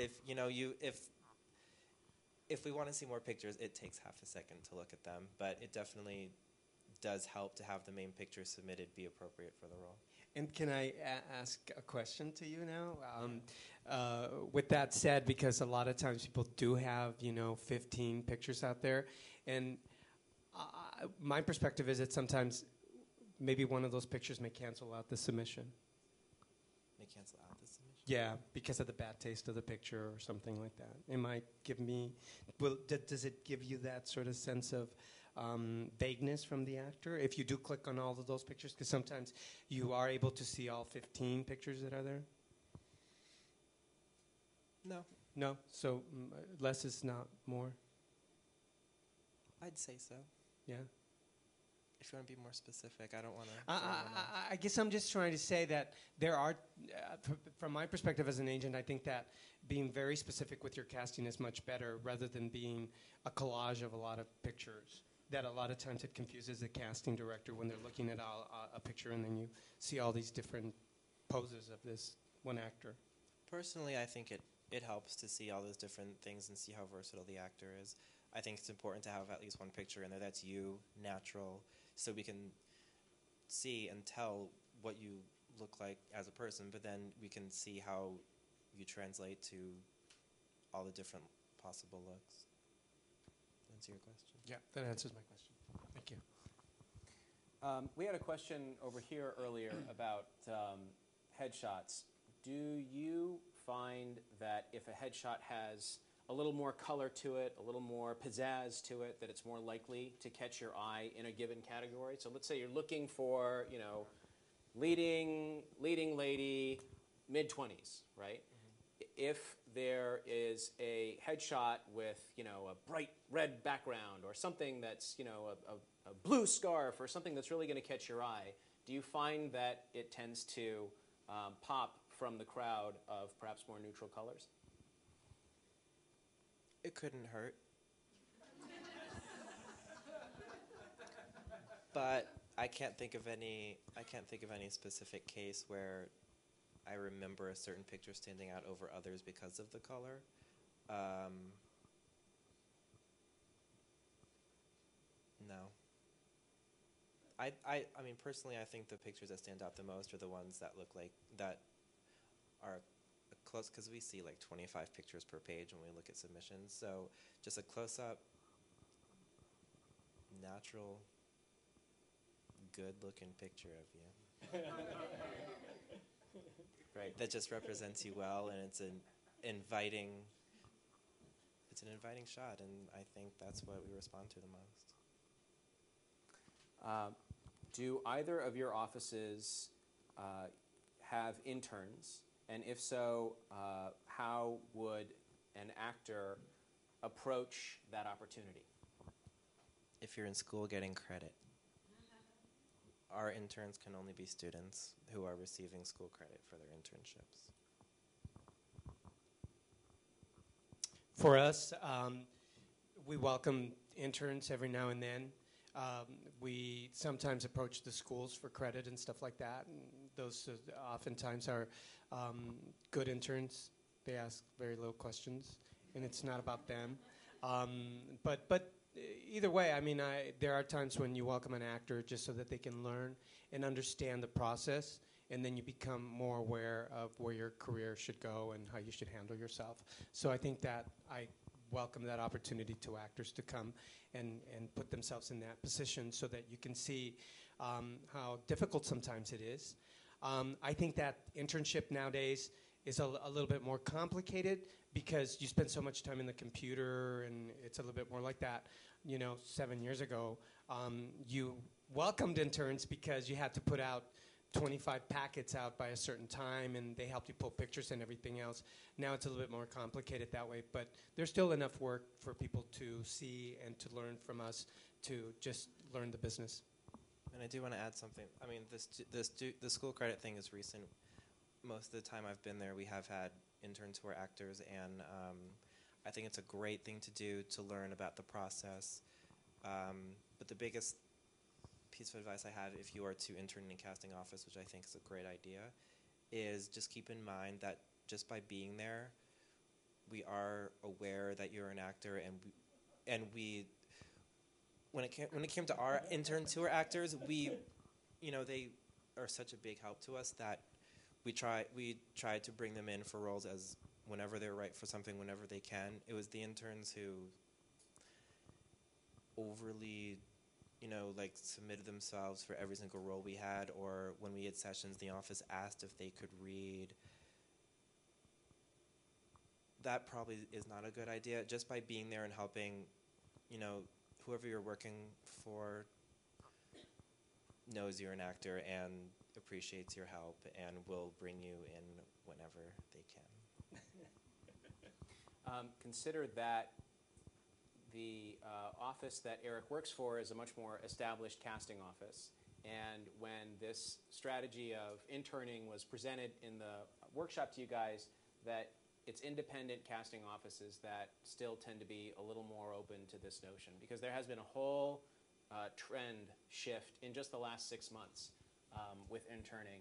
If we want to see more pictures, it takes half a second to look at them, but it definitely does help to have the main picture submitted be appropriate for the role. And can I ask a question to you now? With that said, because a lot of times people do have, 15 pictures out there, and my perspective is that sometimes maybe one of those pictures may cancel out the submission. May cancel out the submission? Yeah, because of the bad taste of the picture or something like that. It might give me, does it give you that sort of sense of vagueness from the actor if you do click on all of those pictures? Because sometimes you are able to see all 15 pictures that are there. No. No? So less is not more? I'd say so. Yeah? If you want to be more specific, I don't want to. I guess I'm just trying to say that there are, from my perspective as an agent, I think that being very specific with your casting is much better rather than being a collage of a lot of pictures. That a lot of times it confuses the casting director when they're looking at a picture and then you see all these different poses of this one actor. Personally, I think it helps to see all those different things and see how versatile the actor is. I think it's important to have at least one picture in there that's you, natural, so we can see and tell what you look like as a person, but then we can see how you translate to all the different possible looks. Answer your question? Yeah, that answers my question. Thank you. We had a question over here earlier about headshots. Do you find that if a headshot has a little more color to it, a little more pizzazz to it, that it's more likely to catch your eye in a given category? So let's say you're looking for, leading lady, mid-20s, right? Mm-hmm. If there is a headshot with, a bright red background or something that's, a blue scarf or something that's really going to catch your eye, do you find that it tends to pop from the crowd of perhaps more neutral colors? It couldn't hurt. But I can't think of any specific case where I remember a certain picture standing out over others because of the color. No. I mean, personally, I think the pictures that stand out the most are the ones that look like, that are close, because we see like 25 pictures per page when we look at submissions. So just a close-up, natural, good-looking picture of you. Right. That just represents you well, and it's an inviting shot, and I think that's what we respond to the most. Do either of your offices have interns? And if so, how would an actor approach that opportunity? If you're in school getting credit. Our interns can only be students who are receiving school credit for their internships. For us, we welcome interns every now and then. We sometimes approach the schools for credit and stuff like that. And those oftentimes are good interns. They ask very little questions, and it's not about them. But either way, I mean, there are times when you welcome an actor just so that they can learn and understand the process, and then you become more aware of where your career should go and how you should handle yourself. So I think that I welcome that opportunity to actors to come and put themselves in that position so that you can see how difficult sometimes it is. I think that internship nowadays is a little bit more complicated because you spend so much time in the computer, and it's a little bit more like that. 7 years ago, you welcomed interns because you had to put out 25 packets out by a certain time, and they helped you pull pictures and everything else. Now it's a little bit more complicated that way, but there's still enough work for people to see and to learn from us to just learn the business. And I do want to add something. I mean, the school credit thing is recent. Most of the time I've been there, we have had interns who are actors, and I think it's a great thing to do to learn about the process. But the biggest piece of advice I have, if you are to intern in a casting office, which I think is a great idea, is just keep in mind that just by being there, we are aware that you're an actor, and we when it came to our interns who are actors, we, they are such a big help to us that we try to bring them in for roles as whenever they're right for something, whenever they can. It was the interns who overly, submitted themselves for every single role we had, or when we had sessions, the office asked if they could read. That probably is not a good idea. Just by being there and helping, whoever you're working for knows you're an actor and appreciates your help and will bring you in whenever they can. Consider that the office that Eric works for is a much more established casting office. And when this strategy of interning was presented in the workshop to you guys, that it's independent casting offices that still tend to be a little more open to this notion, because there has been a whole trend shift in just the last 6 months with interning,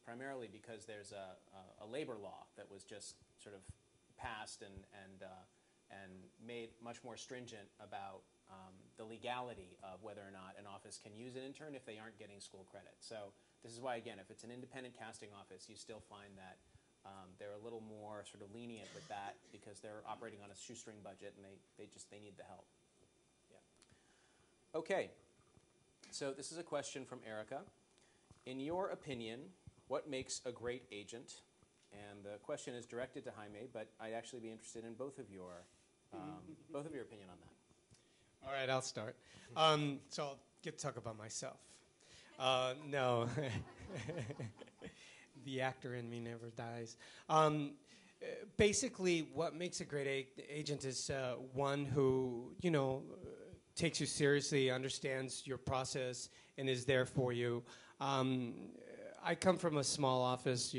primarily because there's a labor law that was just sort of passed and made much more stringent about the legality of whether or not an office can use an intern if they aren't getting school credit. So this is why, again, if it's an independent casting office, you still find that they're a little more sort of lenient with that because they're operating on a shoestring budget and they need the help. Yeah. Okay. So this is a question from Erica. In your opinion, what makes a great agent? And the question is directed to Jaime, but I'd actually be interested in both of your opinion on that. All right, I'll start. So I'll get to talk about myself. No. The actor in me never dies. Basically, what makes a great agent is one who, takes you seriously, understands your process, and is there for you. I come from a small office.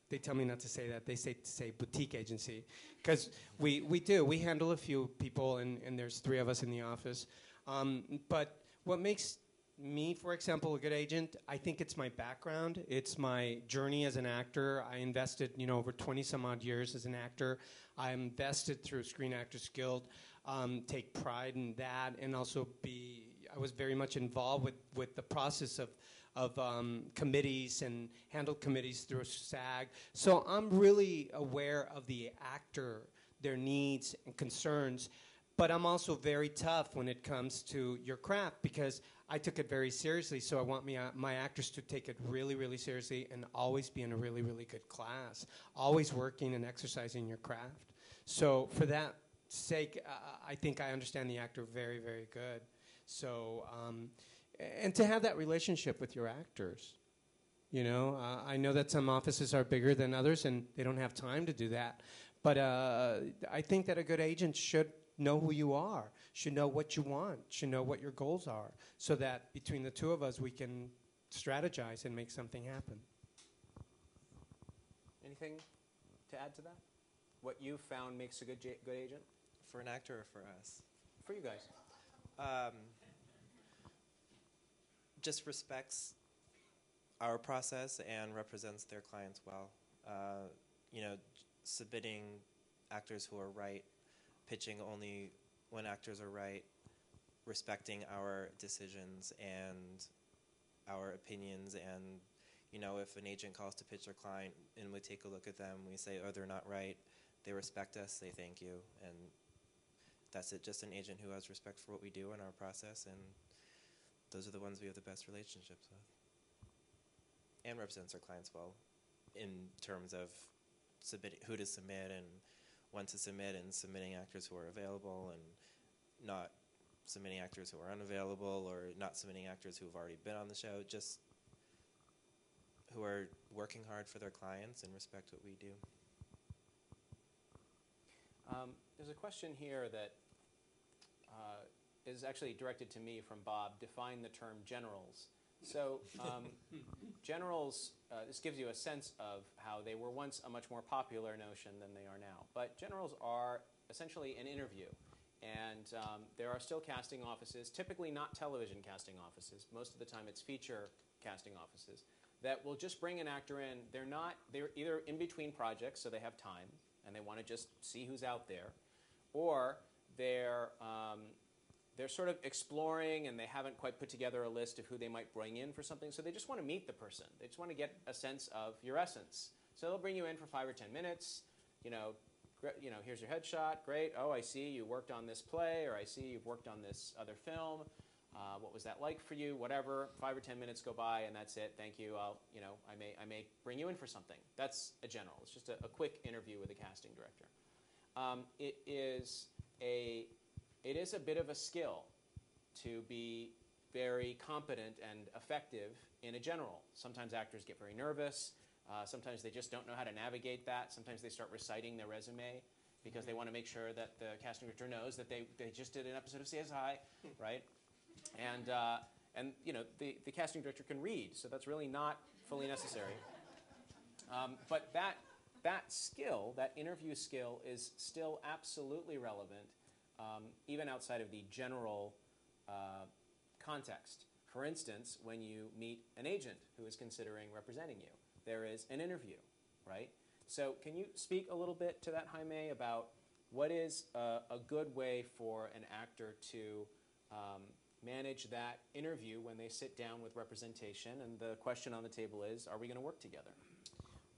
They tell me not to say that. They say to say boutique agency, because we handle a few people, and there's 3 of us in the office. But what makes me, for example, a good agent, I think it's my background. It's my journey as an actor. I invested, over 20 some odd years as an actor. I invested through Screen Actors Guild, take pride in that, and also I was very much involved with the process of committees and handled committees through SAG. So I'm really aware of the actor, their needs and concerns, but I'm also very tough when it comes to your craft because I took it very seriously. So I want my actors to take it really, really seriously and always be in a really, really good class, always working and exercising your craft. So for that sake, I think I understand the actor very, very good. So, and to have that relationship with your actors, I know that some offices are bigger than others and they don't have time to do that. But I think that a good agent should know who you are, should know what you want, should know what your goals are, so that between the 2 of us we can strategize and make something happen. Anything to add to that? What you found makes a good agent? For an actor or for us? For you guys. Just respects our process and represents their clients well. Submitting actors who are right, pitching only when actors are right, respecting our decisions and our opinions, and if an agent calls to pitch their client and we take a look at them, we say, oh, they're not right, they respect us, they thank you, and that's it. Just an agent who has respect for what we do and our process, and those are the ones we have the best relationships with. And represents our clients well in terms of who to submit and when to submit, and submitting actors who are available and not submitting actors who are unavailable, or not submitting actors who have already been on the show, just who are working hard for their clients and respect what we do. There's a question here that is actually directed to me from Bob. Define the term generals. So generals this gives you a sense of how they were once a much more popular notion than they are now. But generals are essentially an interview. And there are still casting offices, typically not television casting offices. Most of the time it's feature casting offices that will just bring an actor in. They're either in between projects, so they have time, and they want to just see who's out there, or they're sort of exploring and they haven't quite put together a list of who they might bring in for something, so they just want to meet the person. They just want to get a sense of your essence. So they'll bring you in for 5 or 10 minutes, here's your headshot, great. Oh, I see you worked on this play, or I see you've worked on this other film. What was that like for you? Whatever. 5 or 10 minutes go by, and that's it. Thank you. I may bring you in for something. That's a general. It's just a quick interview with a casting director. It is a bit of a skill to be very competent and effective in a general. Sometimes actors get very nervous. Sometimes they just don't know how to navigate that. Sometimes they start reciting their resume because they want to make sure that the casting director knows that they just did an episode of CSI, right? And the casting director can read, so that's really not fully necessary. But that skill, that interview skill, is still absolutely relevant, even outside of the general context. For instance, when you meet an agent who is considering representing you, there is an interview, right? So can you speak a little bit to that, Jaime, about what is a good way for an actor to manage that interview when they sit down with representation, and the question on the table is, are we going to work together?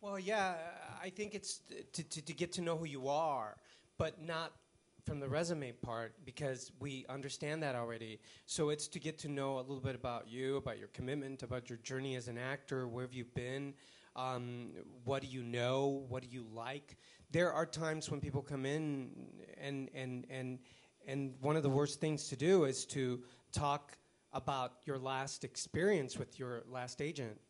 Well, yeah, I think it's to get to know who you are, but not from the resume part, because we understand that already. So it's to get to know a little bit about you, about your commitment, about your journey as an actor, where have you been, what do you know, what do you like. There are times when people come in and one of the worst things to do is to talk about your last experience with your last agent.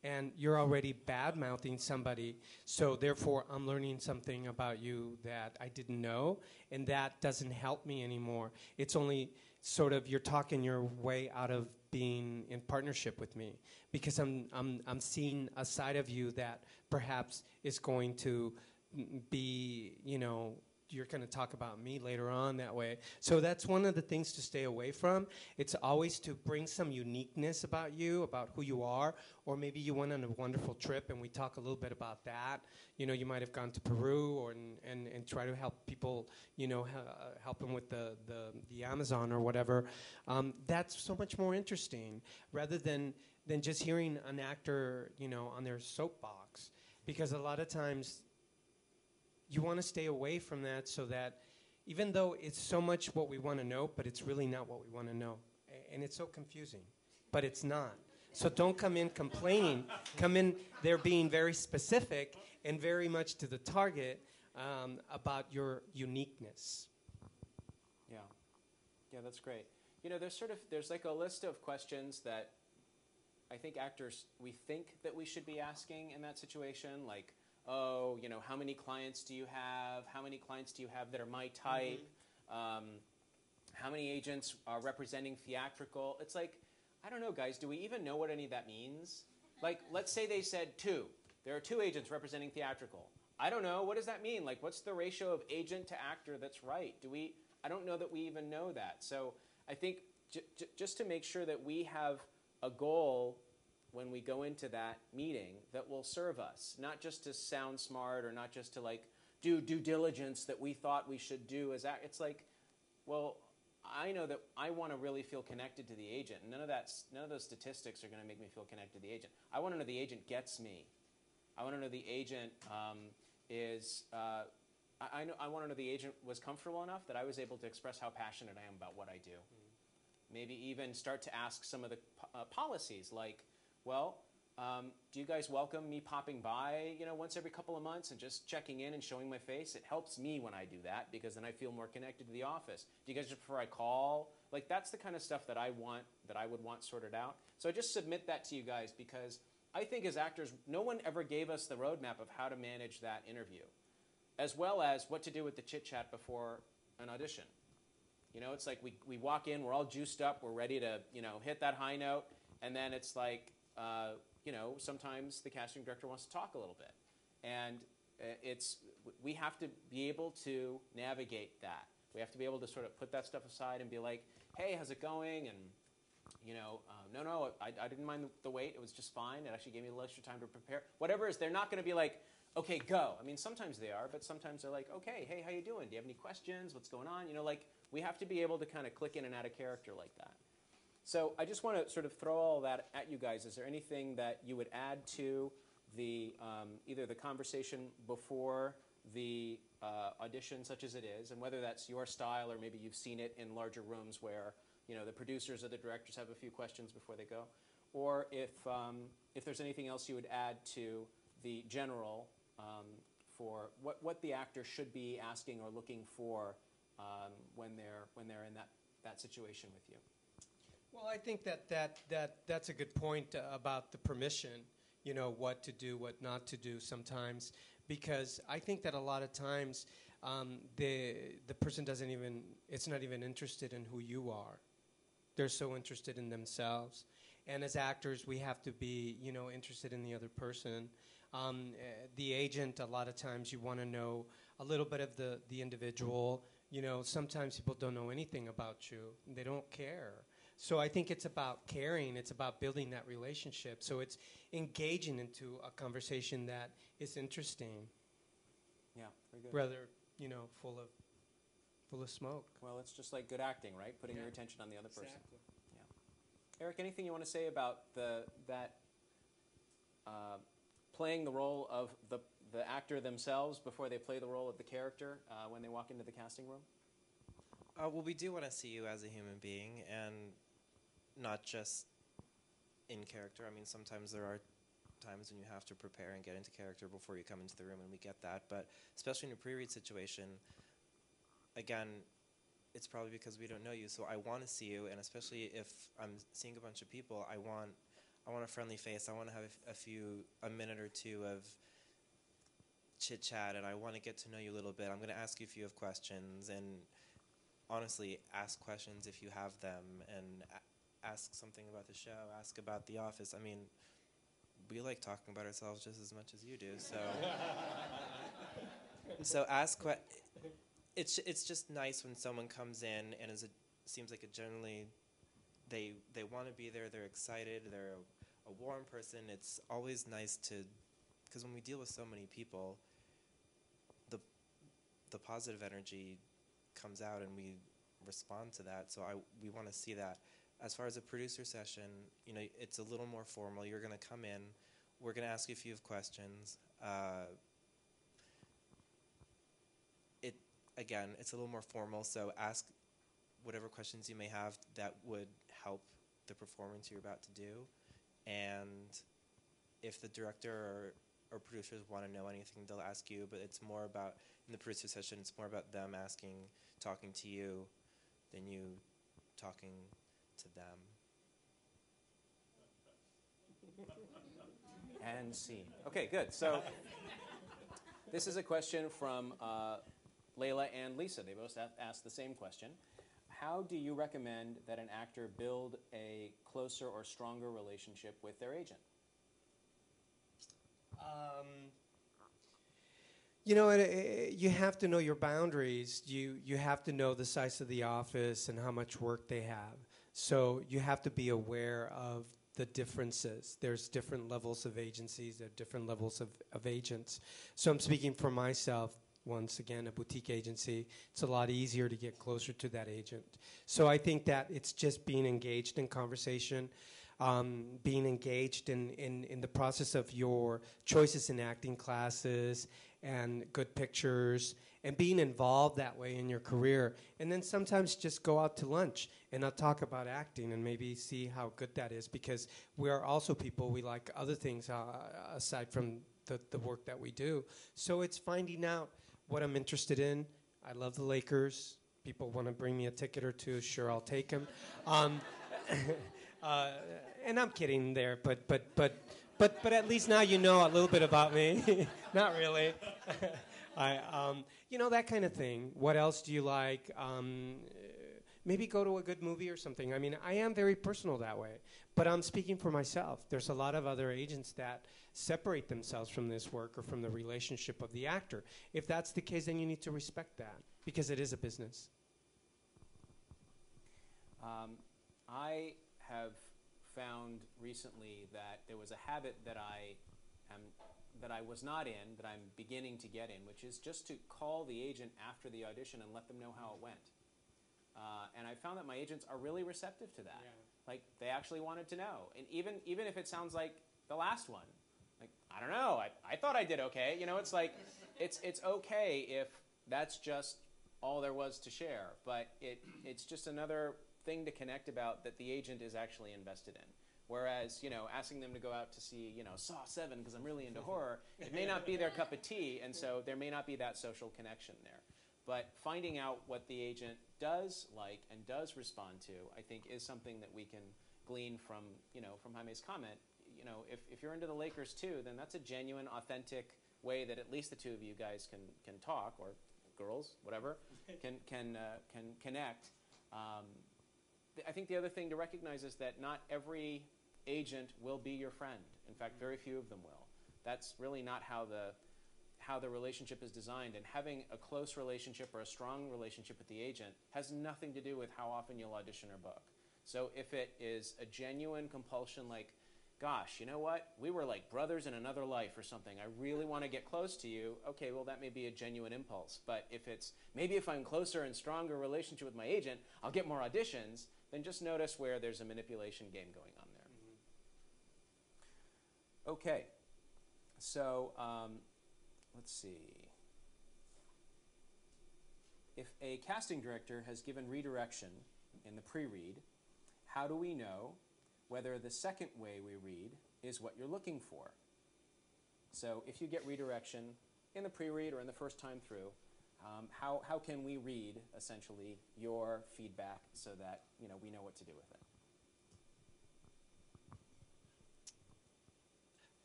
And you're already bad-mouthing somebody, so therefore I'm learning something about you that I didn't know, and that doesn't help me anymore. It's only sort of you're talking your way out of being in partnership with me, because I'm seeing a side of you that perhaps is going to be, you're going to talk about me later on that way. So that's one of the things to stay away from. It's always to bring some uniqueness about you, about who you are, or maybe you went on a wonderful trip and we talk a little bit about that. You might have gone to Peru and try to help people, help them with the Amazon or whatever. That's so much more interesting rather than just hearing an actor, on their soapbox, because a lot of times you want to stay away from that, so that even though it's so much what we want to know, but it's really not what we want to know. And it's so confusing, but it's not. So don't come in complaining. Come in there being very specific and very much to the target about your uniqueness. Yeah, that's great. There's like a list of questions that I think actors, we think that we should be asking in that situation, like, oh, how many clients do you have? How many clients do you have that are my type? How many agents are representing theatrical? It's like, I don't know, guys. Do we even know what any of that means? Like, let's say they said 2. There are 2 agents representing theatrical. I don't know. What does that mean? Like, what's the ratio of agent to actor that's right? I don't know that we even know that. So I think just to make sure that we have a goal when we go into that meeting that will serve us, not just to sound smart or not just to do due diligence that we thought we should do as it's like, well, I know that I want to really feel connected to the agent. None of those statistics are going to make me feel connected to the agent. I want to know the agent gets me. I want to know the agent I want to know the agent was comfortable enough that I was able to express how passionate I am about what I do. Maybe even start to ask some of the policies, like, well, do you guys welcome me popping by, once every couple of months and just checking in and showing my face? It helps me when I do that, because then I feel more connected to the office. Do you guys prefer I call? Like, that's the kind of stuff that I would want sorted out. So I just submit that to you guys, because I think as actors, no one ever gave us the roadmap of how to manage that interview, as well as what to do with the chit-chat before an audition. It's like we walk in, we're all juiced up, we're ready to, hit that high note, and then it's like, sometimes the casting director wants to talk a little bit. And we have to be able to navigate that. We have to be able to sort of put that stuff aside and be like, hey, how's it going? And, no, I didn't mind the wait. It was just fine. It actually gave me a little extra time to prepare. Whatever it is, they're not going to be like, okay, go. I mean, sometimes they are, but sometimes they're like, okay, hey, how you doing? Do you have any questions? What's going on? We have to be able to kind of click in and out of character like that. So I just want to sort of throw all that at you guys. Is there anything that you would add to the either the conversation before the audition, such as it is, and whether that's your style or maybe you've seen it in larger rooms where the producers or the directors have a few questions before they go, or if there's anything else you would add to the general for what the actor should be asking or looking for when they're in that situation with you. Well, I think that's a good point about the permission, what to do, what not to do sometimes, because I think that a lot of times the person it's not even interested in who you are. They're so interested in themselves. And as actors, we have to be, interested in the other person. The agent, a lot of times you want to know a little bit of the individual. Sometimes people don't know anything about you. They don't care. So I think it's about caring. It's about building that relationship. So it's engaging into a conversation that is interesting. Yeah, very good. Rather, full of smoke. Well, it's just like good acting, right? Putting your attention on the other person. Exactly. Yeah. Eric, anything you want to say about that playing the role of the actor themselves before they play the role of the character when they walk into the casting room? Well, we do want to see you as a human being and not just in character. I mean, sometimes there are times when you have to prepare and get into character before you come into the room, and we get that. But especially in a pre-read situation, again, it's probably because we don't know you. So I want to see you, and especially if I'm seeing a bunch of people, I want a friendly face. I want to have a minute or two of chit-chat, and I want to get to know you a little bit. I'm going to ask you a few questions, and honestly, ask questions if you have them, and ask something about the show, ask about The Office. I mean, we like talking about ourselves just as much as you do, so so ask it's just nice when someone comes in and seems like generally they want to be there, they're excited, they're a warm person. It's always nice because when we deal with so many people, the positive energy comes out and we respond to that. So we want to see that. As far as a producer session, it's a little more formal. You're going to come in. We're going to ask you a few questions. It's a little more formal, so ask whatever questions you may have that would help the performance you're about to do. And if the director or producers want to know anything, they'll ask you, but it's more about, in the producer session, it's more about them talking to you than you talking to them. And scene. Okay, good. So this is a question from Layla and Lisa. They both asked the same question. How do you recommend that an actor build a closer or stronger relationship with their agent? You have to know your boundaries. You have to know the size of the office and how much work they have. So you have to be aware of the differences. There's different levels of agencies. There are different levels of agents. So I'm speaking for myself. Once again, a boutique agency, it's a lot easier to get closer to that agent. So I think that it's just being engaged in conversation, being engaged in the process of your choices in acting classes and good pictures, and being involved that way in your career. And then sometimes just go out to lunch and I'll talk about acting and maybe see how good that is, because we are also people, we like other things aside from the work that we do. So it's finding out what I'm interested in. I love the Lakers. People want to bring me a ticket or two. Sure, I'll take them. And I'm kidding there, but at least now you know a little bit about me. Not really. That kind of thing. What else do you like? maybe go to a good movie or something. I mean, I am very personal that way, but I'm speaking for myself. There's a lot of other agents that separate themselves from this work or from the relationship of the actor. If that's the case, then you need to respect that because it is a business. I have found recently that there was a habit that I was not in, that I'm beginning to get in, which is just to call the agent after the audition and let them know how it went. And I found that my agents are really receptive to that. Yeah. Like, they actually wanted to know. And even if it sounds like the last one, like, I don't know, I thought I did okay. You know, it's like, it's okay if that's just all there was to share. But it's just another thing to connect about that the agent is actually invested in. Whereas, you know, asking them to go out to see, you know, Saw 7 because I'm really into horror, it may not be their cup of tea, and so there may not be that social connection there. But finding out what the agent does like and does respond to, I think, is something that we can glean from, you know, from Jaime's comment. You know, if you're into the Lakers too, then that's a genuine, authentic way that at least the two of you guys can talk, or girls, whatever, can connect. I think the other thing to recognize is that not every agent will be your friend. In fact, very few of them will. That's really not how the relationship is designed. And having a close relationship or a strong relationship with the agent has nothing to do with how often you'll audition or book. So if it is a genuine compulsion, like, gosh, you know what? We were like brothers in another life or something. I really want to get close to you. Okay, well, that may be a genuine impulse. But if it's, maybe if I'm closer and stronger relationship with my agent, I'll get more auditions, then just notice where there's a manipulation game going on there. Mm-hmm. Okay. So, let's see. If a casting director has given redirection in the pre-read, how do we know whether the second way we read is what you're looking for? So if you get redirection in the pre-read or in the first time through, how can we read, essentially, your feedback so that, you know, we know what to do with it?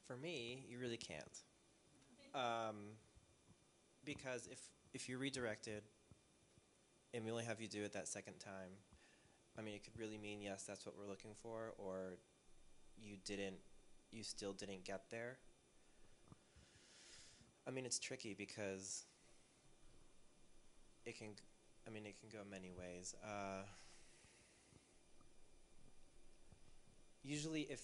For me, you really can't. Because if you're redirected and we only have you do it that second time, I mean, it could really mean, yes, that's what we're looking for, or you still didn't get there. I mean, it's tricky because it can go many ways. Usually if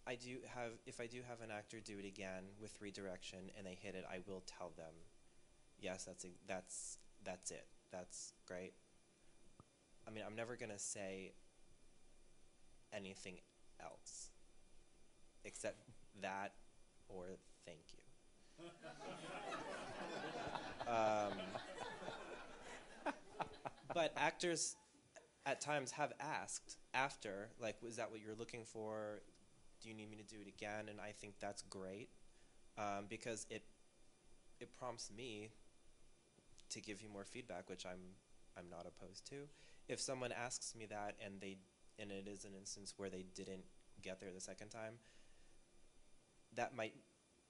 I do have an actor do it again with redirection and they hit it, I will tell them, yes, that's it. That's great. I mean, I'm never going to say anything else except that or thank you. But actors at times have asked after, like, was that what you're looking for? Do you need me to do it again? And I think that's great because it prompts me to give you more feedback, which I'm not opposed to. If someone asks me that and it is an instance where they didn't get there the second time, that might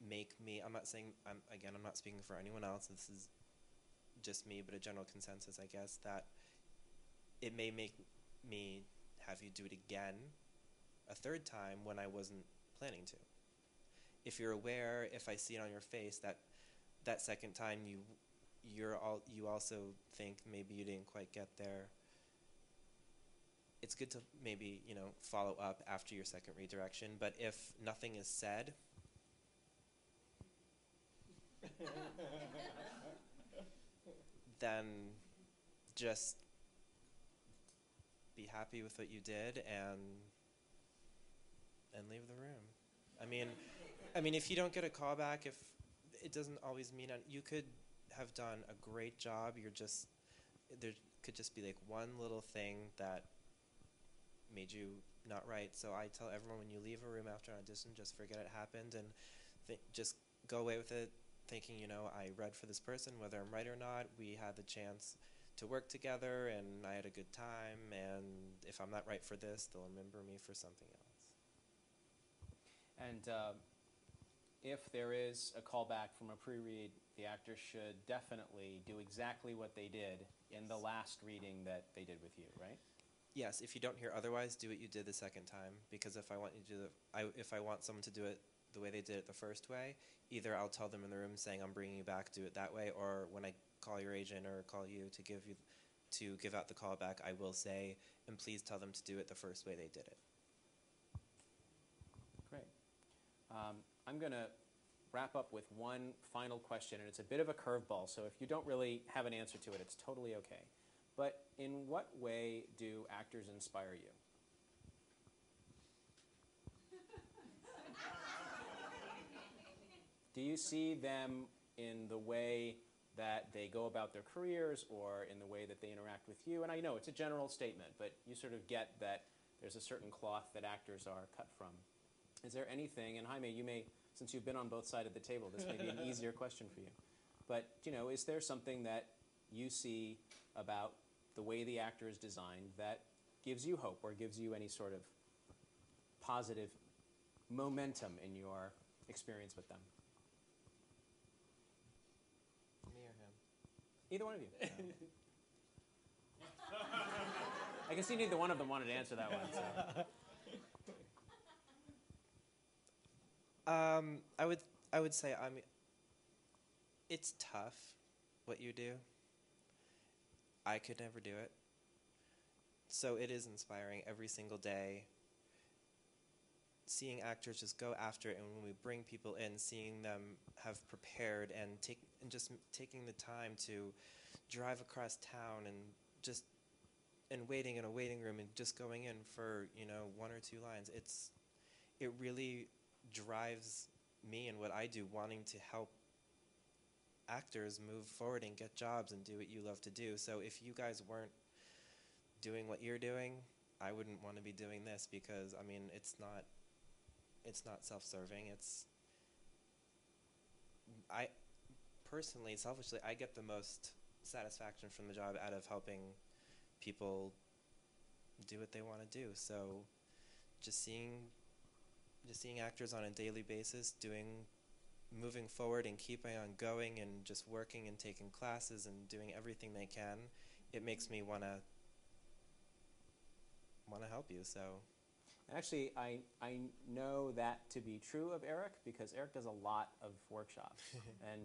make me, I'm not speaking for anyone else, this is just me, but a general consensus, I guess, that it may make me have you do it again a third time when I wasn't planning to. If you're aware, if I see it on your face that second time you also think maybe you didn't quite get there, it's good to maybe, you know, follow up after your second redirection. But if nothing is said, then just be happy with what you did and leave the room. I mean, if you don't get a call back, if it doesn't always mean you could have done a great job. There could just be like one little thing that made you not right. So I tell everyone, when you leave a room after an audition, just forget it happened and just go away with it thinking, you know, I read for this person, whether I'm right or not. We had the chance to work together and I had a good time, and if I'm not right for this, they'll remember me for something else. And if there is a callback from a pre-read, the actor should definitely do exactly what they did in the last reading that they did with you, right? Yes, if you don't hear otherwise, do what you did the second time. Because if I want you to do if I want someone to do it the way they did it the first way, either I'll tell them in the room saying I'm bringing you back, do it that way, or when I call your agent or call you to give out the callback, I will say, and please tell them to do it the first way they did it. Great. I'm going to wrap up with one final question, and it's a bit of a curveball, so if you don't really have an answer to it, it's totally okay. But in what way do actors inspire you? Do you see them in the way that they go about their careers or in the way that they interact with you? And I know it's a general statement, but you sort of get that there's a certain cloth that actors are cut from. Is there anything, and Jaime, you may, since you've been on both sides of the table, this may be an easier question for you. But, is there something that you see about the way the actor is designed that gives you hope or gives you any sort of positive momentum in your experience with them? Me or him? Either one of you. I can see neither one of them wanted to answer that one. So. I would say it's tough what you do. I could never do it. So it is inspiring every single day. Seeing actors just go after it, and when we bring people in, seeing them have prepared and just taking the time to drive across town and waiting in a waiting room and just going in for 1 or 2 lines. It really drives me and what I do, wanting to help actors move forward and get jobs and do what you love to do. So if you guys weren't doing what you're doing, I wouldn't want to be doing this, because it's not self-serving. I personally, selfishly, I get the most satisfaction from the job out of helping people do what they want to do. So just seeing actors on a daily basis moving forward and keeping on going and just working and taking classes and doing everything they can, it makes me want to help you. So Actually, I know that to be true of Eric, because Eric does a lot of workshops. And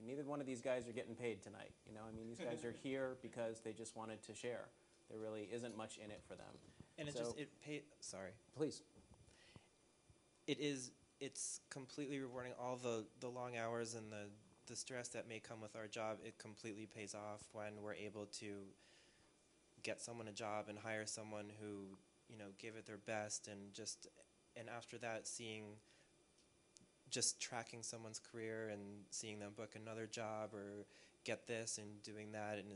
neither one of these guys are getting paid tonight. These guys are here because they just wanted to share. There really isn't much in it for them. And sorry. Please. It's completely rewarding. All the long hours and the stress that may come with our job, it completely pays off when we're able to get someone a job and hire someone who gave it their best, and after that, tracking someone's career and seeing them book another job or get this and doing that, and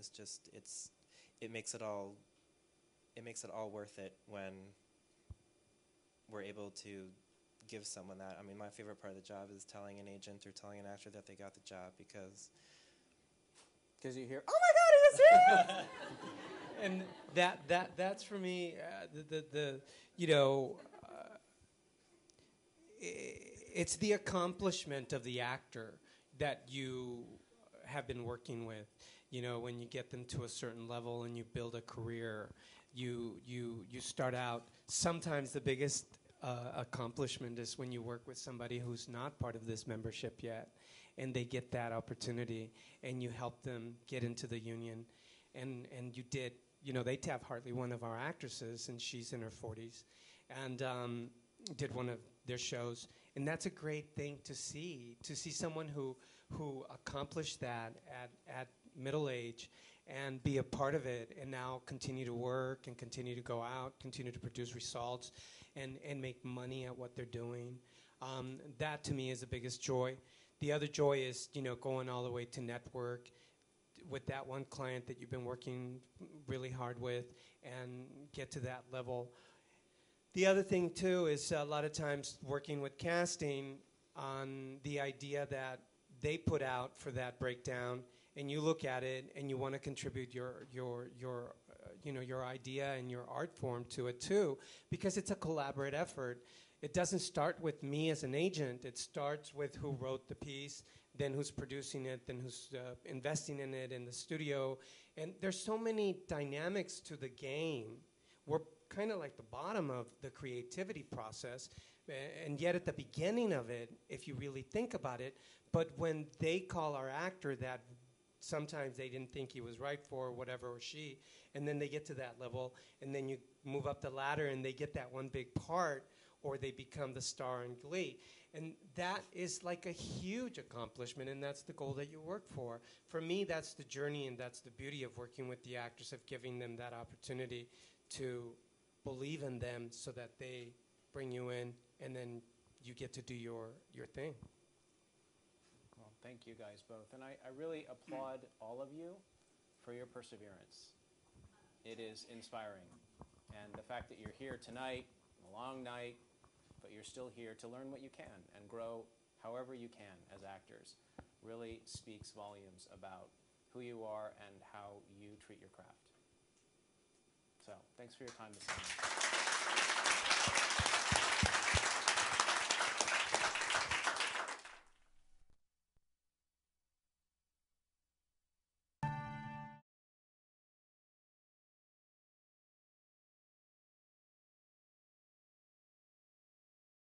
it makes it all worth it when we're able to give someone that. My favorite part of the job is telling an agent or telling an actor that they got the job, because you hear, oh my God, he is here! And that's for me it's the accomplishment of the actor that you have been working with. When you get them to a certain level and you build a career, you start out. Sometimes the biggest accomplishment is when you work with somebody who's not part of this membership yet, and they get that opportunity, and you help them get into the union, and you did. They have Hartley, one of our actresses, and she's in her 40s, and did one of their shows, and that's a great thing to see someone who accomplished that at middle age and be a part of it, and now continue to work and continue to go out, continue to produce results, and make money at what they're doing. That to me is the biggest joy. The other joy is going all the way to network with that one client that you've been working really hard with and get to that level. The other thing, too, is a lot of times working with casting on the idea that they put out for that breakdown, and you look at it and you want to contribute your idea and your art form to it, too, because it's a collaborative effort. it doesn't start with me as an agent. It starts with who wrote the piece, then who's producing it, then who's investing in it in the studio. And there's so many dynamics to the game. We're kind of like the bottom of the creativity process, and yet at the beginning of it, if you really think about it, but when they call our actor that sometimes they didn't think he was right for, whatever, or she, and then they get to that level, and then you move up the ladder and they get that one big part, or they become the star in Glee. And that is like a huge accomplishment, and that's the goal that you work for. For me, that's the journey, and that's the beauty of working with the actors, of giving them that opportunity to believe in them so that they bring you in, and then you get to do your thing. Well, thank you guys both. And I really applaud all of you for your perseverance. It is inspiring. And the fact that you're here tonight, a long night, but you're still here to learn what you can and grow however you can as actors really speaks volumes about who you are and how you treat your craft. So, thanks for your time this evening.